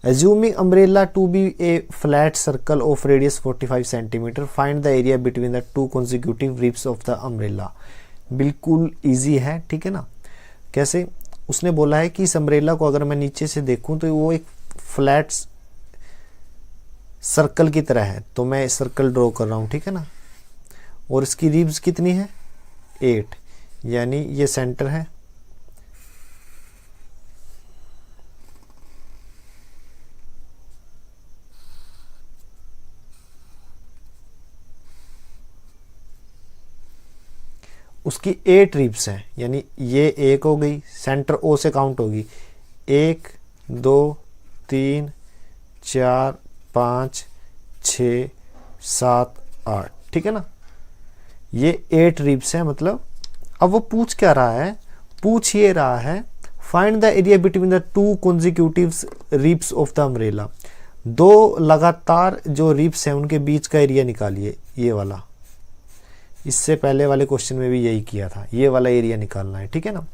Assuming umbrella to be a flat circle of radius 45 cm, find the area between the two consecutive ribs of the umbrella। बिल्कुल इजी है, ठीक है ना। कैसे, उसने बोला है कि इस अम्ब्रेला को अगर मैं नीचे से देखूं तो वो एक फ्लैट सर्कल की तरह है, तो मैं सर्कल ड्रॉ कर रहा हूं, ठीक है ना। और इसकी रिब्स कितनी है 8, यानी ये सेंटर है, उसकी 8 रिब्स हैं, यानी ये एक हो गई, सेंटर ओ से काउंट होगी 1 2 3 4 5 6 7 8, ठीक है ना। ये 8 रिब्स हैं मतलब। अब वो पूछ क्या रहा है, पूछ ये रहा है find the area between the two consecutive ribs of the umbrella. दो लगातार जो रिब्स हैं उनके बीच का एरिया निकालिए, ये वाला। इससे पहले वाले क्वेश्चन में भी यही किया था, ये वाला एरिया निकालना है, ठीक है ना।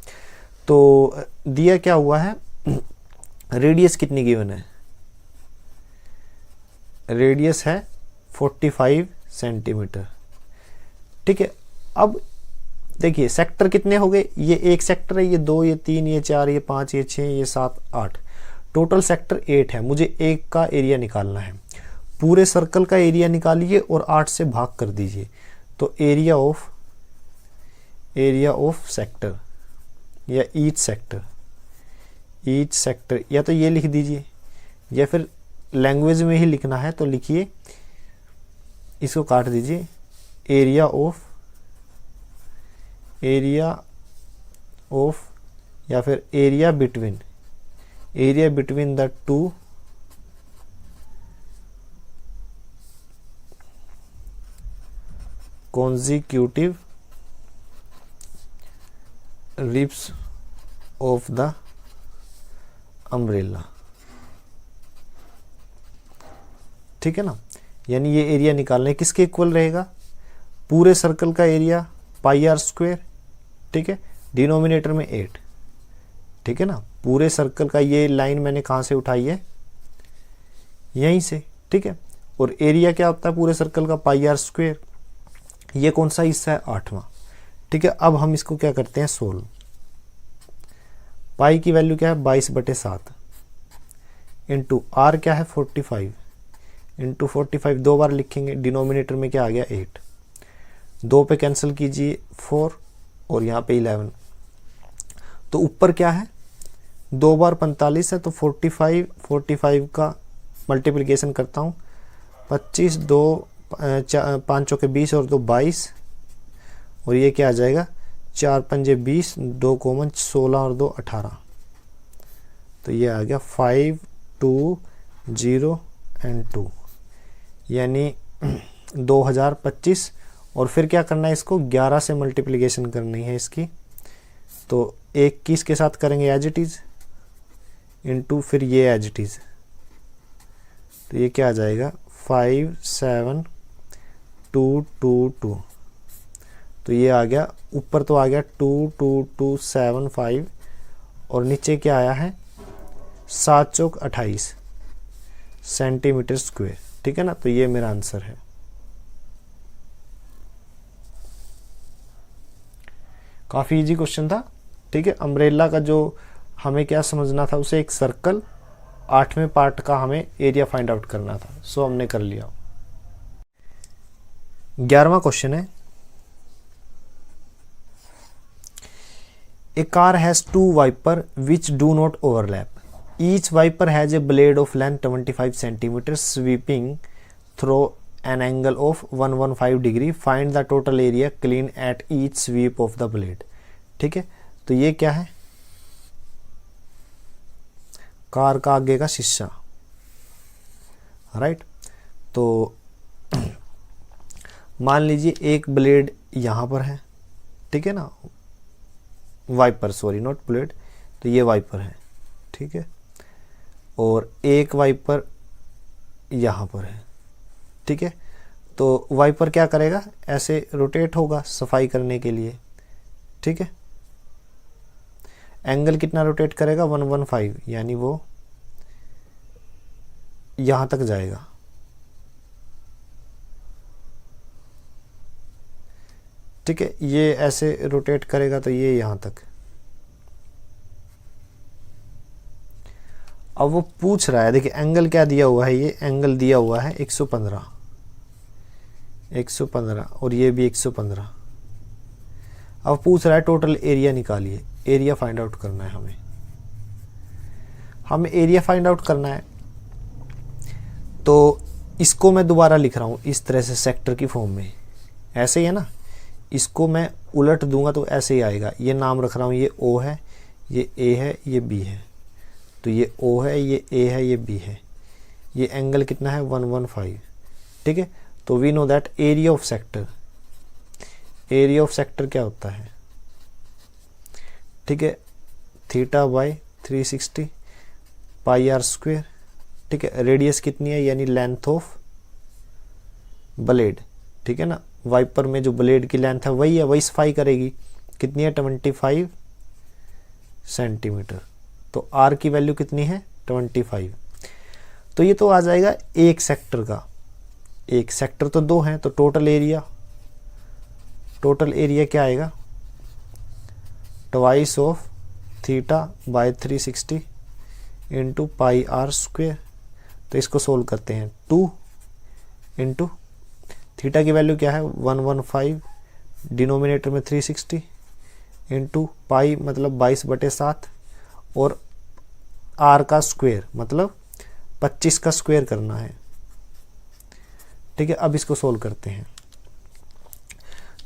तो दिया क्या हुआ है, रेडियस कितनी गिवन है, रेडियस है 45 सेंटीमीटर, ठीक है। अब देखिए सेक्टर कितने हो गए, ये एक सेक्टर है, ये 2 ये 3 ये 4 ये 5 ये 6 ये 7 8, टोटल सेक्टर 8 है। मुझे एक का एरिया निकालना है, पूरे सर्कल का एरिया निकालिए और 8 से भाग कर दीजिए, तो एरिया ऑफ सेक्टर या ईच सेक्टर, या तो ये लिख दीजिए या फिर लैंग्वेज में ही लिखना है तो लिखिए, इसको काट दीजिए, एरिया ऑफ या फिर area between the two consecutive ribs of the umbrella, ठीक है ना। यानी ये एरिया निकालना है, किसके इक्वल रहेगा, पूरे सर्कल का एरिया पाई आर स्क्वायर, ठीक है, डिनोमिनेटर में 8, ठीक है ना। पूरे सर्कल का ये लाइन मैंने कहाँ से उठाई है, यहीं से, ठीक है। और एरिया क्या होता है पूरे सर्कल का, पाई आर स्क्वायर। ये कौन सा हिस्सा है 8वां, ठीक है। अब हम इसको क्या करते हैं सोल्व। पाई की वैल्यू क्या है 22/7 इंटू आर क्या है 45 इंटू 45, 2 बार लिखेंगे, डिनोमिनेटर में क्या आ गया 8, 2 पे कैंसिल कीजिए 4 और यहाँ पे 11, तो ऊपर क्या है 2 बार 45 है, तो 45 का मल्टीप्लिकेशन करता हूँ, 25 2 5 चौके 20 और 2 22, और ये क्या आ जाएगा 4 पंजे 20, 2 कॉमन 16 और 2 18, तो ये आ गया 5 2 0 एंड 2, यानी 2025। और फिर क्या करना है, इसको 11 से मल्टीप्लिकेशन करनी है इसकी, तो 21 के साथ करेंगे एज इट इज़ इंटू फिर ये एज इट इज़, तो ये क्या आ जाएगा 5 7 2 2 2, तो ये आ गया, ऊपर तो आ गया 2 2 2 7 5, और नीचे क्या आया है 7 चौक 28 सेंटीमीटर स्क्वायर, ठीक है ना। तो ये मेरा आंसर है। काफ़ी इजी क्वेश्चन था, ठीक है। अम्ब्रेला का जो हमें क्या समझना था, उसे एक सर्कल 8वें पार्ट का हमें एरिया फाइंड आउट करना था, सो हमने कर लिया। 11वां क्वेश्चन है, a car has 2 wiper which do not overlap, each wiper has a blade of length 25 centimetre sweeping through an angle of 115 degree, find the total area clean at each sweep of the blade, ठीक है। तो ये क्या है, car का आगे का शीशा, राइट। तो मान लीजिए एक ब्लेड यहाँ पर है, ठीक है ना, वाइपर, सॉरी नॉट ब्लेड, तो ये वाइपर है, ठीक है, और एक वाइपर यहाँ पर है, ठीक है। तो वाइपर क्या करेगा, ऐसे रोटेट होगा सफाई करने के लिए, ठीक है। एंगल कितना रोटेट करेगा 115, यानी वो यहां तक जाएगा। ठीक है, ये ऐसे रोटेट करेगा तो ये यहां तक। अब वो पूछ रहा है, देखिए एंगल क्या दिया हुआ है, ये एंगल दिया हुआ है 115 और ये भी 115। अब पूछ रहा है टोटल एरिया निकालिए, एरिया फाइंड आउट करना है हमें एरिया फाइंड आउट करना है। तो इसको मैं दोबारा लिख रहा हूं इस तरह से सेक्टर की फॉर्म में, ऐसे ही है ना। इसको मैं उलट दूंगा तो ऐसे ही आएगा। ये नाम रख रहा हूं, ये O है, ये A है, ये B है। तो ये O है, ये A है, ये B है। ये एंगल कितना है 115। ठीक है, तो we know that area of sector, area of sector क्या होता है, ठीक है, θ/360 πr²। ठीक है, रेडियस कितनी है, यानी लेंथ ऑफ ब्लेड। ठीक है ना, वाइपर में जो ब्लेड की लेंथ है वही है, वही सफाई करेगी। कितनी है 25 सेंटीमीटर। तो आर की वैल्यू कितनी है 25। तो ये तो आ जाएगा एक सेक्टर का, एक सेक्टर तो 2 हैं, तो टोटल एरिया क्या आएगा, ट्वाइस ऑफ θ/360 इंटू πr²। तो इसको सोल्व करते हैं, 2 इंटू थीटा की वैल्यू क्या है 115, डिनोमिनेटर में 360 इंटू पाई मतलब 22/7 और आर का स्क्वायर मतलब 25 का स्क्वायर करना है। ठीक है, अब इसको सोल्व करते हैं।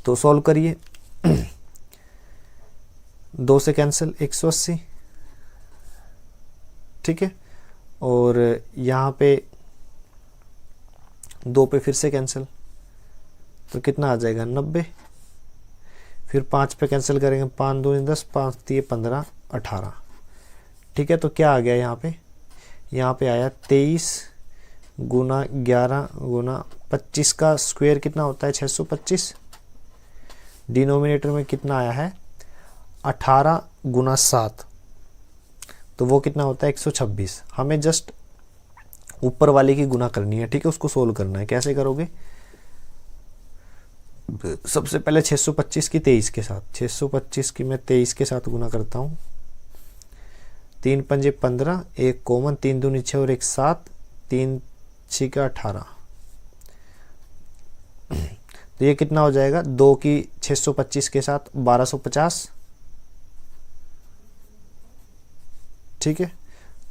तो सोल्व करिए, 2 से कैंसिल 180। ठीक है, और यहाँ पे 2 पे फिर से कैंसिल, तो कितना आ जाएगा 90। फिर 5 पे कैंसिल करेंगे, 5 दूनी 10, 5 3 15 18। ठीक है, तो क्या आ गया यहाँ पे आया 23 गुना 11 गुना 25 का स्क्वायर कितना होता है 625। डिनोमिनेटर में कितना आया है 18 गुना 7, तो वो कितना होता है 126। हमें जस्ट ऊपर वाले की गुना करनी है। ठीक है, उसको सोल्व करना है। कैसे करोगे, सबसे पहले 625 की 23 के साथ, 625 की मैं 23 के साथ गुना करता हूँ। 3 पंजे 15, 1 कॉमन, 3 दूनी 6 और 1 7, 3 6 18। तो ये कितना हो जाएगा, 2 की 625 के साथ 1250। ठीक है,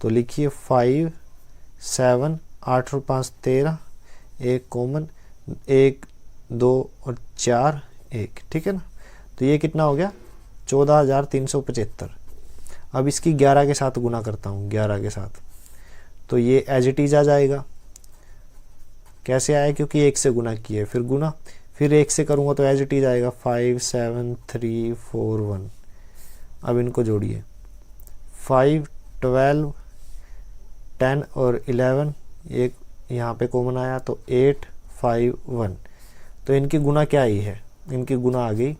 तो लिखिए 5 7 8 और 5 13, 1 कॉमन, 1 2 और 4 1। ठीक है ना, तो ये कितना हो गया 14,375। अब इसकी 11 के साथ गुना करता हूँ, 11 के साथ, तो ये एज इट इज आ जाएगा। कैसे आया, क्योंकि 1 से गुना किया है, फिर गुना, फिर 1 से करूँगा तो एज इट इज आएगा 5 7 3 4 1। अब इनको जोड़िए, 5 12 10 और 11, एक यहाँ पे कॉमन आया तो 8 5 1। तो इनकी गुना क्या आई है, इनकी गुना आ गई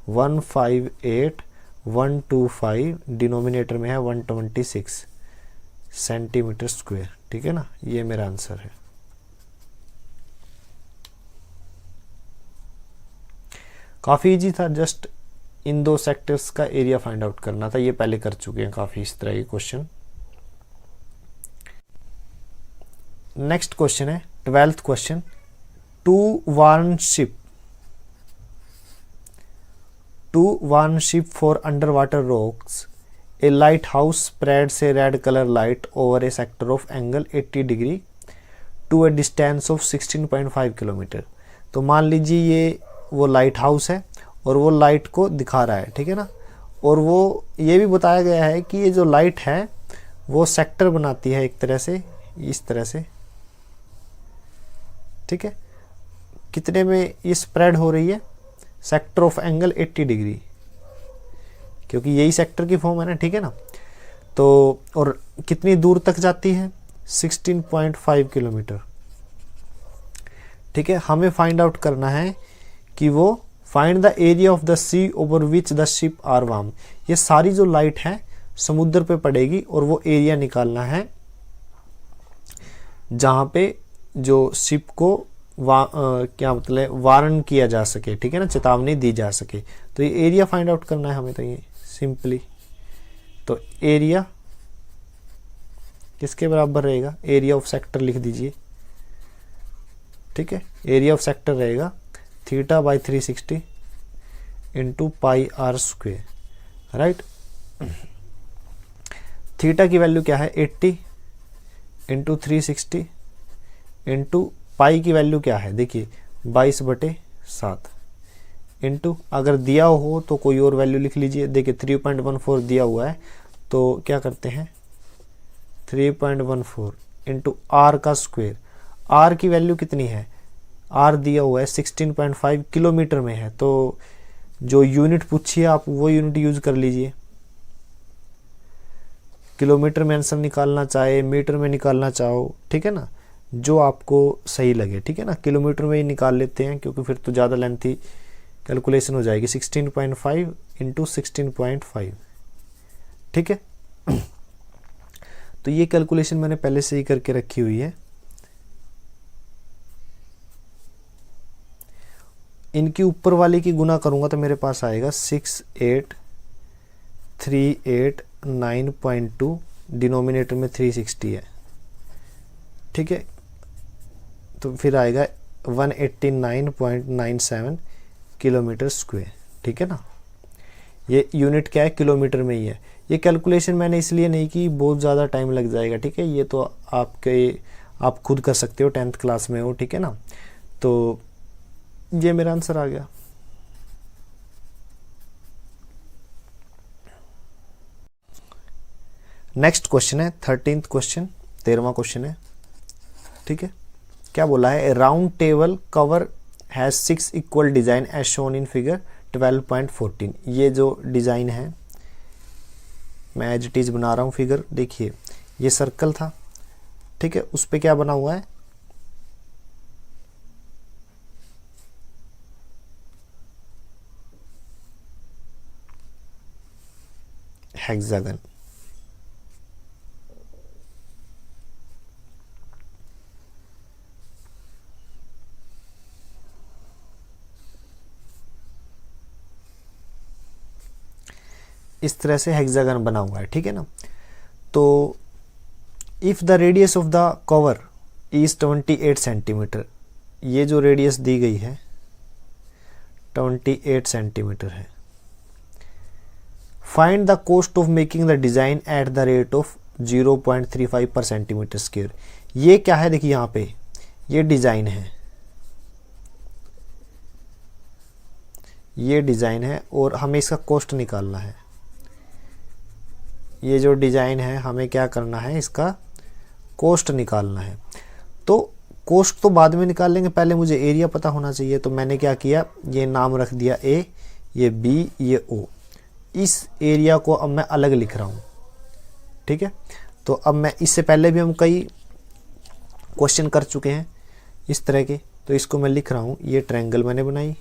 158 125, डिनोमिनेटर में है 126 सेंटीमीटर स्क्वायर। ठीक है ना, ये मेरा आंसर है। काफ़ी इजी था, जस्ट इन 2 सेक्टर्स का एरिया फाइंड आउट करना था। ये पहले कर चुके हैं काफ़ी इस तरह के क्वेश्चन। नेक्स्ट क्वेश्चन है 12th question. To warn ship for underwater rocks a lighthouse spreads a red colour light over a sector of angle 80 degree to a distance of 16.5 kilometre. तो मान लीजिए ये वो light house है और वो light को दिखा रहा है। ठीक है ना, और वो ये भी बताया गया है कि ये जो लाइट है वो सेक्टर बनाती है एक तरह से, इस तरह से। ठीक है, कितने में ये स्प्रेड हो रही है, सेक्टर ऑफ एंगल 80 डिग्री, क्योंकि यही सेक्टर की फॉर्म है ना। ठीक है ना, तो और कितनी दूर तक जाती है 16.5 किलोमीटर। ठीक है, हमें फाइंड आउट करना है कि वो find the area of the sea over which the ship are warned. ये सारी जो लाइट है समुद्र पे पड़ेगी और वो एरिया निकालना है जहाँ पे जो शिप को क्या मतलब वार्न किया जा सके, ठीक है ना, चेतावनी दी जा सके। तो ये एरिया फाइंड आउट करना है हमें, तो ये सिंपली तो एरिया किसके बराबर रहेगा, एरिया ऑफ सेक्टर लिख दीजिए, ठीक है। एरिया ऑफ सेक्टर रहेगा θ/360 into pi are square, right. Theta की वैल्यू क्या है 80 इंटू 360 इंटू पाई की वैल्यू क्या है, देखिए 22/7 इंटू, अगर दिया हो तो कोई और वैल्यू लिख लीजिए। देखिए 3.14 दिया हुआ है, तो क्या करते हैं 3.14 इंटू आर का स्क्वेयर। आर की वैल्यू कितनी है, आर दिया हुआ है 16.5 किलोमीटर में है, तो जो यूनिट पूछिए आप वो यूनिट यूज कर लीजिए। किलोमीटर में आंसर निकालना चाहे, मीटर में निकालना चाहो, ठीक है ना, जो आपको सही लगे, ठीक है ना। किलोमीटर में ही निकाल लेते हैं क्योंकि फिर तो ज़्यादा लेंथी कैलकुलेशन हो जाएगी। 16.5 इंटू 16.5, ठीक है। तो ये कैलकुलेशन मैंने पहले से ही करके रखी हुई है। इनकी ऊपर वाली की गुना करूंगा तो मेरे पास आएगा 6838.9.2, डिनोमिनेटर में 360 है, ठीक है। तो फिर आएगा 189.97 किलोमीटर स्क्वायर, ठीक है ना। ये यूनिट क्या है, किलोमीटर में ही है। ये कैलकुलेशन मैंने इसलिए नहीं की, बहुत ज़्यादा टाइम लग जाएगा, ठीक है। ये तो आप खुद कर सकते हो, 10th क्लास में हो, ठीक है ना। तो ये मेरा आंसर आ गया। नेक्स्ट क्वेश्चन है 13th क्वेश्चन, 13वां क्वेश्चन है, ठीक है। क्या बोला है, round table cover has 6 equal design as shown in figure 12.14। ये जो डिजाइन है मैं एज इट इज बना रहा हूं फिगर। देखिए ये सर्कल था, ठीक है, उस पे क्या बना हुआ है, हेक्सागन। इस तरह से हेक्सागन बना हुआ है, ठीक है ना। तो if the radius of the cover is 28 centimetre, ये जो रेडियस दी गई है 28 सेंटीमीटर है। Find the cost of making the design at the rate of 0.35 पर सेंटीमीटर स्क्वायर। ये क्या है, देखिए यहाँ पे ये डिजाइन है, ये डिजाइन है और हमें इसका कॉस्ट निकालना है। ये जो डिजाइन है हमें क्या करना है, इसका कॉस्ट निकालना है। तो कॉस्ट तो बाद में निकाल लेंगे, पहले मुझे एरिया पता होना चाहिए। तो मैंने क्या किया, ये नाम रख दिया ए, ये बी, ये ओ। इस एरिया को अब मैं अलग लिख रहा हूँ, ठीक है। तो अब मैं इससे पहले भी हम कई क्वेश्चन कर चुके हैं इस तरह के, तो इसको मैं लिख रहा हूँ, ये ट्रायंगल मैंने बनाई,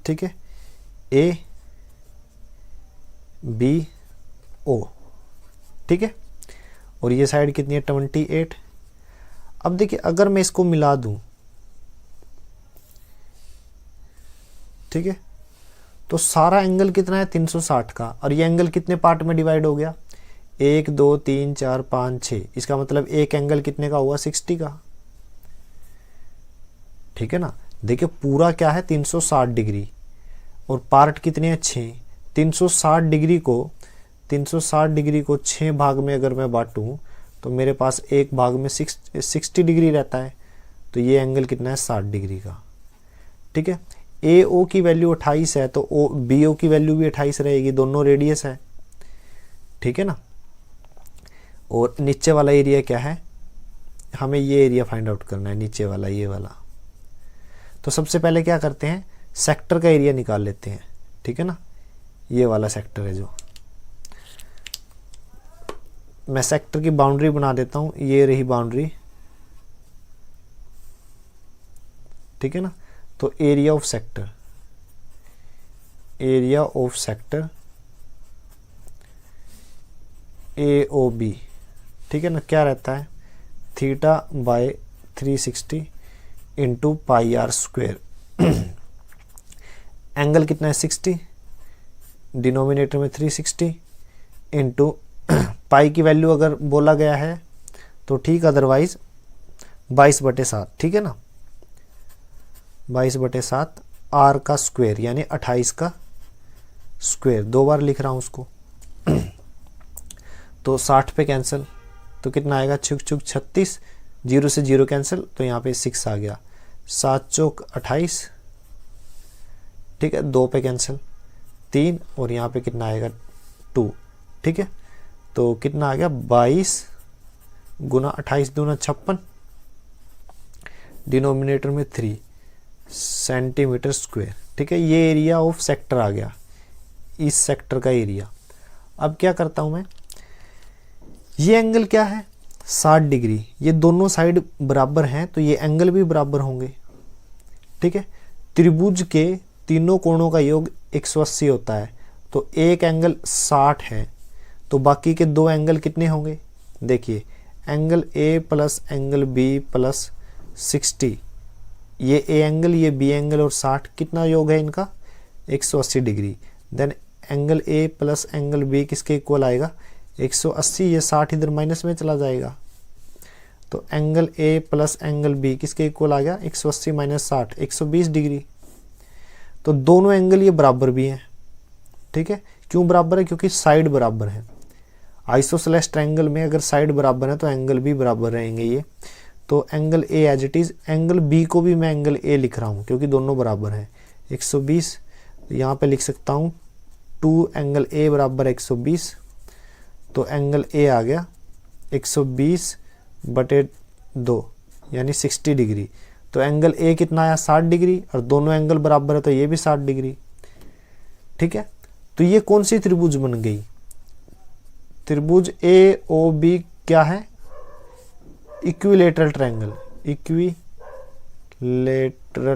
ठीक है, ए बी ओ, ठीक है। और ये साइड कितनी है 28। अब देखिए अगर मैं इसको मिला दूं, ठीक है, तो सारा एंगल कितना है 360 का, और ये एंगल कितने पार्ट में डिवाइड हो गया, 1 2 3 4 5 6। इसका मतलब एक एंगल कितने का हुआ 60 का, ठीक है ना। देखिए पूरा क्या है 360 डिग्री और पार्ट कितने हैं 6। 360 डिग्री को 6 भाग में अगर मैं बांटूं तो मेरे पास एक भाग में 60 डिग्री रहता है। तो ये एंगल कितना है 60 डिग्री का, ठीक है। ए ओ की वैल्यू 28 है, तो ओ बी ओ की वैल्यू भी 28 रहेगी, दोनों रेडियस है, ठीक है ना। और नीचे वाला एरिया क्या है, हमें ये एरिया फाइंड आउट करना है, नीचे वाला ये वाला। तो सबसे पहले क्या करते हैं, सेक्टर का एरिया निकाल लेते हैं, ठीक है ना। ये वाला सेक्टर है जो, मैं सेक्टर की बाउंड्री बना देता हूं, ये रही बाउंड्री, ठीक है ना। तो area of sector area of sector AOB, ठीक है ना, क्या रहता है theta by 360 into pi are square. Angle कितना है 60, डिनोमिनेटर में 360 इंटू पाई की वैल्यू अगर बोला गया है तो ठीक, अदरवाइज 22/7, ठीक है ना, 22/7 आर का स्क्वायर यानी 28 का स्क्वायर, 2 बार लिख रहा हूं उसको। तो 60 पे कैंसिल तो कितना आएगा, छुक 36, 0 से 0 कैंसिल तो यहाँ पे 6 आ गया, 7 चौक 28, ठीक है, 2 पे कैंसिल 3 और यहाँ पे कितना आएगा 2, ठीक है, तो कितना आ गया 22 गुना 28 दूना 56, डिनोमिनेटर में 3 सेंटीमीटर स्क्वायर, ठीक है। ये एरिया ऑफ सेक्टर आ गया, इस सेक्टर का एरिया। अब क्या करता हूं मैं, ये एंगल क्या है 60 डिग्री, ये दोनों साइड बराबर हैं तो ये एंगल भी बराबर होंगे, ठीक है। त्रिभुज के तीनों कोणों का योग 180 होता है, तो एक एंगल 60 है तो बाकी के 2 एंगल कितने होंगे, देखिए angle A plus angle B plus 60, ये A एंगल, ये B एंगल और 60 कितना योग है इनका 180 डिग्री। Then angle A plus angle B किसके इक्वल आएगा 180, ये 60 इधर माइनस में चला जाएगा, तो angle A plus angle B किसके इक्वल आ गया 180 माइनस 60 120 डिग्री। तो दोनों एंगल ये बराबर भी हैं, ठीक है। क्यों बराबर है, क्योंकि साइड बराबर है। आइसोसेलेस ट्रायंगल में अगर साइड बराबर है तो एंगल भी बराबर रहेंगे ये। तो angle A as it is, angle B को भी मैं एंगल A लिख रहा हूँ क्योंकि दोनों बराबर हैं 120, यहाँ पे लिख सकता हूँ 2 एंगल A बराबर 120, तो एंगल A आ गया 120/2 यानी 60 डिग्री। तो एंगल A कितना आया 60 डिग्री और दोनों एंगल बराबर है तो ये भी 60 डिग्री, ठीक है। तो ये कौन सी त्रिभुज बन गई, त्रिभुज AOB क्या है, equilateral triangle, equilateral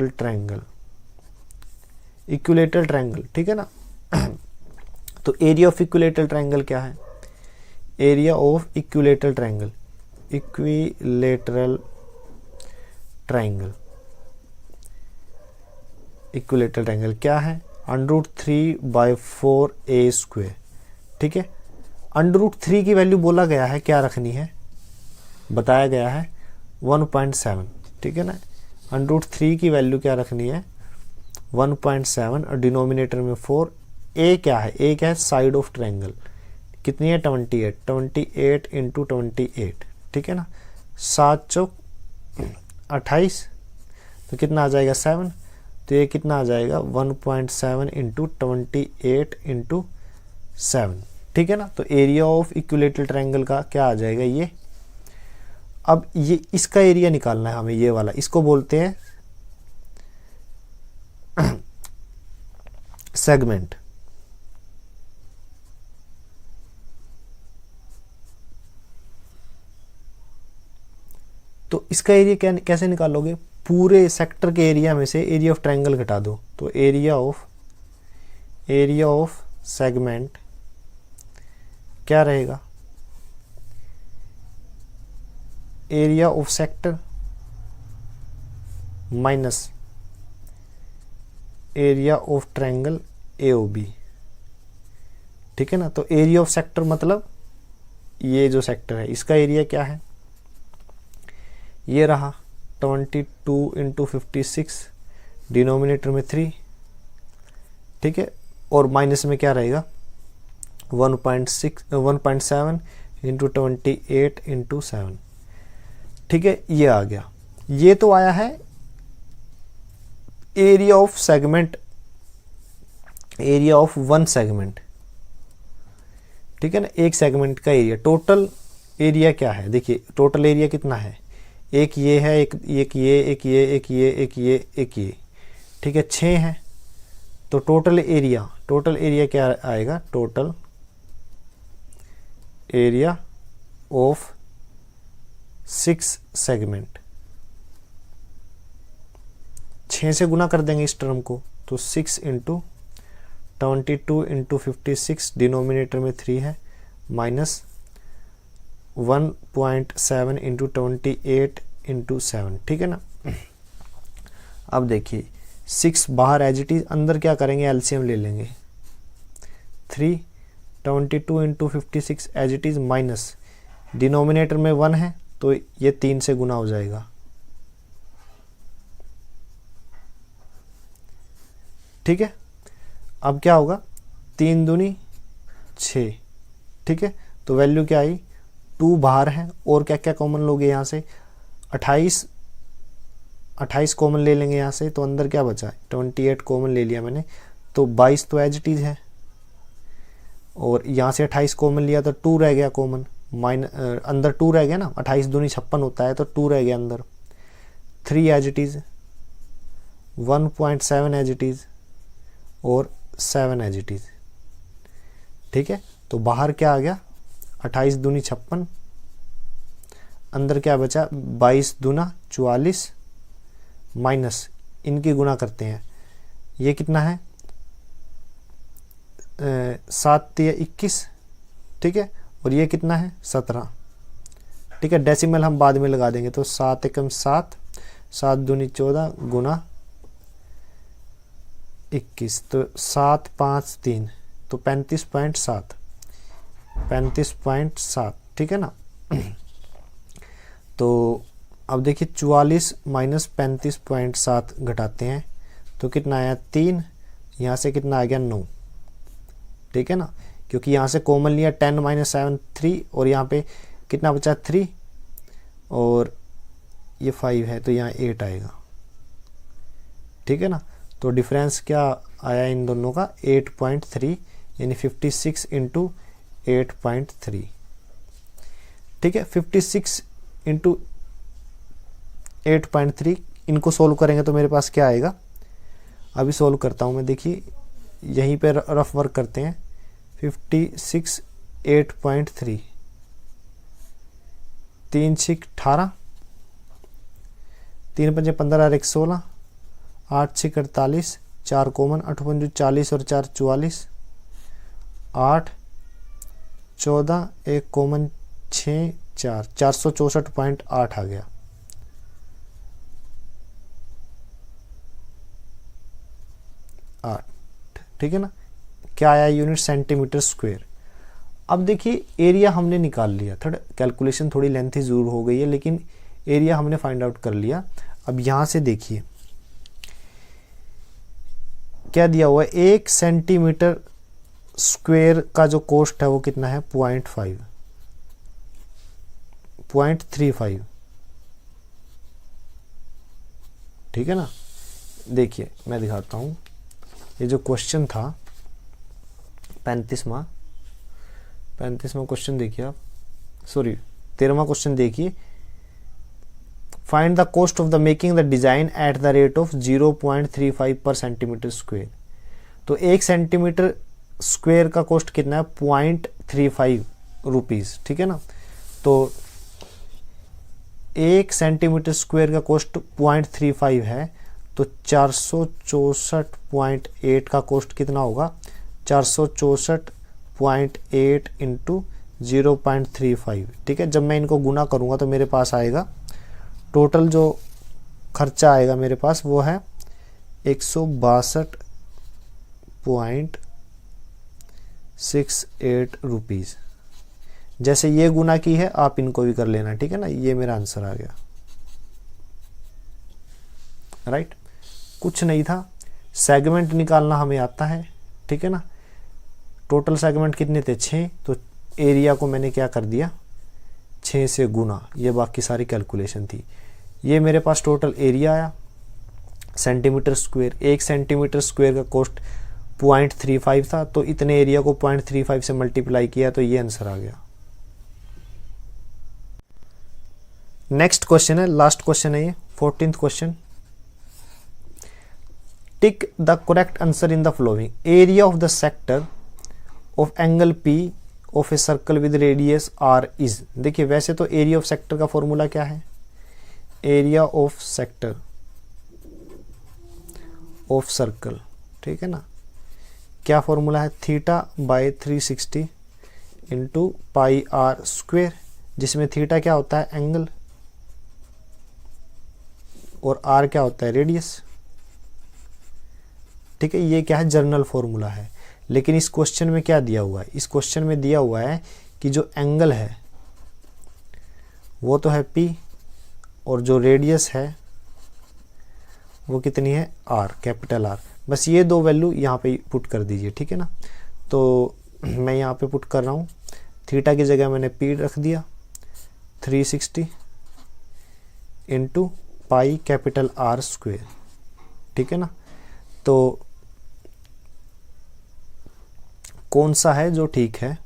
triangle, equilateral triangle, ठीक है ना। तो एरिया ऑफ इक्विलेटरल ट्रायंगल क्या है, area of equilateral triangle, equilateral triangle, equilateral triangle क्या है √3/4a², ठीक है। √3 की वैल्यू बोला गया है क्या रखनी है, बताया गया है 1.7, ठीक है ना। √3 की वैल्यू क्या रखनी है 1.7 और डिनोमिनेटर में 4। ए क्या है, ए क्या है साइड ऑफ ट्रायंगल, कितनी है 28 इंटू 28, ठीक है ना। 7 चौक 28 तो कितना आ जाएगा 7, तो ये कितना आ जाएगा 1.7 इंटू 28 इंटू 7, ठीक है ना। तो एरिया ऑफ इक्विलेटरल ट्रायंगल का क्या आ जाएगा ये। अब ये इसका एरिया निकालना है हमें, ये वाला, इसको बोलते हैं सेगमेंट। तो इसका एरिया कैसे निकालोगे, पूरे सेक्टर के एरिया में से एरिया ऑफ ट्रायंगल घटा दो, तो एरिया ऑफ सेगमेंट क्या रहेगा, area of sector minus area of triangle AOB, ठीक है ना। तो एरिया ऑफ सेक्टर मतलब ये जो सेक्टर है इसका एरिया क्या है, ये रहा 22 इंटू 56, डिनोमिनेटर में 3, ठीक है, और माइनस में क्या रहेगा 1.7 इंटू 28 इंटू 7, ठीक है। ये आ गया, ये तो आया है area of segment, area of one segment, ठीक है ना, एक सेगमेंट का एरिया। टोटल एरिया क्या है, देखिए टोटल एरिया कितना है, एक ये है, एक ये, एक ये, एक ये, ठीक है, 6 है। तो टोटल एरिया क्या आएगा, टोटल एरिया ऑफ 6 सेगमेंट, 6 से गुना कर देंगे इस टर्म को, तो 6 इंटू 22 इंटू 56, डिनोमिनेटर में 3 है, माइनस 1.7 इंटू 28 इंटू 7, ठीक है ना। अब देखिए 6 बाहर एज इट इज, अंदर क्या करेंगे, एलसीएम ले लेंगे। 3, 22 into 56 as it is, minus denominator में 1 है तो ये 3 से गुना हो जाएगा, ठीक है। अब क्या होगा, 3 दूनी 6, ठीक है। तो वैल्यू क्या आई, 2 बाहर है, और क्या क्या कॉमन लोगे यहाँ से, 28 कॉमन ले लेंगे यहाँ से, तो अंदर क्या बचा है, 28 कॉमन ले लिया मैंने, तो 22 तो एज इट इज है, और यहाँ से 28 कॉमन लिया तो 2 रह गया कॉमन, अंदर 2 रह गया ना, 28 दूनी 56 होता है, तो 2 रह गया अंदर, 3 as it is, 1.7 as it is, और 7 एज इट इज, ठीक है। तो बाहर क्या आ गया, 28 दूनी 56, अंदर क्या बचा, 22 दूना 44, माइनस इनकी गुना करते हैं, ये कितना है, 7 या 21, ठीक है, और ये कितना है 17, ठीक है। डेसिमल हम बाद में लगा देंगे, तो 7 एकम 7, 7 दूनी 14 गुना 21, तो 7 5 3, तो 35.7, 35.7, ठीक है ना। तो अब देखिए 44 माइनस 35.7 घटाते हैं तो कितना आया 3, यहाँ से कितना आ गया 9, ठीक है ना, क्योंकि यहाँ से कॉमन लिया 10 माइनस 7 3, और यहाँ पे कितना बचा 3, और ये 5 है तो यहाँ 8 आएगा, ठीक है ना। तो डिफरेंस क्या आया इन दोनों का, 8.3, यानी 56 इंटू 8.3, ठीक है। 56 इंटू 8.3, इनको सोल्व करेंगे तो मेरे पास क्या आएगा, अभी सोल्व करता हूँ मैं, देखिए यहीं पे रफ वर्क करते हैं। 56 8.3, 3 6 18, 3 5 15 और 1 16, 8 6 48, 4 कॉमन, 8 5 40 और 4 44, 8 14, 1 कॉमन 6 4, 464.8 आ गया। ठीक है ना, क्या आया यूनिट सेंटीमीटर स्क्वायर। अब देखिए एरिया हमने निकाल लिया, थोड़ा कैलकुलेशन थोड़ी लेंथी जरूर हो गई है, लेकिन एरिया हमने फाइंड आउट कर लिया। अब यहां से देखिए क्या दिया हुआ है, 1 सेंटीमीटर स्क्वायर का जो कॉस्ट है वो कितना है 0.35, ठीक है ना। देखिए मैं दिखाता हूं, ये जो क्वेश्चन था 35वां क्वेश्चन देखिए आप, सॉरी 13वां क्वेश्चन देखिए, find the cost of the making the design at the rate of 0.35 पर सेंटीमीटर स्क्वायर। तो 1 सेंटीमीटर स्क्वायर का कॉस्ट कितना है 0.35 रुपीज, ठीक है ना। तो 1 सेंटीमीटर स्क्वायर का कॉस्ट 0.35 है, तो 464.8 का कॉस्ट कितना होगा, 464.8 इंटू 0.35, ठीक है। जब मैं इनको गुना करूंगा तो मेरे पास आएगा टोटल जो खर्चा आएगा मेरे पास वो है 162.68 रुपीज। जैसे ये गुना की है आप इनको भी कर लेना, ठीक है ना। ये मेरा आंसर आ गया, राइट। कुछ नहीं था, सेगमेंट निकालना हमें आता है, ठीक है ना। टोटल सेगमेंट कितने थे 6, तो एरिया को मैंने क्या कर दिया 6 से गुना, ये बाकी सारी कैलकुलेशन थी। ये मेरे पास टोटल एरिया आया सेंटीमीटर स्क्वायर, 1 सेंटीमीटर स्क्वायर का कॉस्ट 0.35 था, तो इतने एरिया को 0.35 से मल्टीप्लाई किया तो ये आंसर आ गया। नेक्स्ट क्वेश्चन है, लास्ट क्वेश्चन है ये 14th question. Tick the correct answer in the following, area of the sector of angle P of a circle with radius R is. देखिए वैसे तो एरिया ऑफ सेक्टर का formula क्या है, area of sector of circle, ठीक है ना, क्या फॉर्मूला है, theta by 360 into pi are square, जिसमें थीटा क्या होता है, एंगल, और आर क्या होता है, रेडियस। ठीक है, ये क्या है, जनरल फॉर्मूला है। लेकिन इस क्वेश्चन में क्या दिया हुआ है, इस क्वेश्चन में दिया हुआ है कि जो एंगल है वो तो है P, और जो रेडियस है वो कितनी है, R, कैपिटल R। बस ये दो वैल्यू यहाँ पे पुट कर दीजिए, ठीक है ना। तो मैं यहाँ पे पुट कर रहा हूँ, थीटा की जगह मैंने P रख दिया 360 into pi capital R square, ठीक है ना। तो कौन सा है जो ठीक है,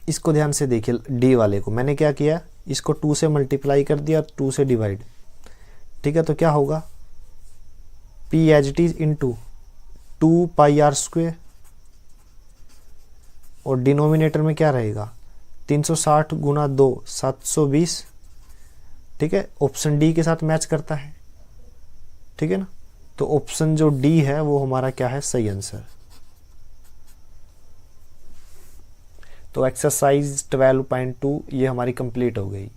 इसको ध्यान से देखिए। डी वाले को मैंने क्या किया, इसको 2 से मल्टीप्लाई कर दिया, 2 से डिवाइड, ठीक है। तो क्या होगा, P as it is into 2 pi are square, और डिनोमिनेटर में क्या रहेगा, 360 गुना 2 720, ठीक है। ऑप्शन डी के साथ मैच करता है, ठीक है ना। तो ऑप्शन जो डी है वो हमारा क्या है, सही आंसर। तो एक्सरसाइज 12.2 ये हमारी कंप्लीट हो गई।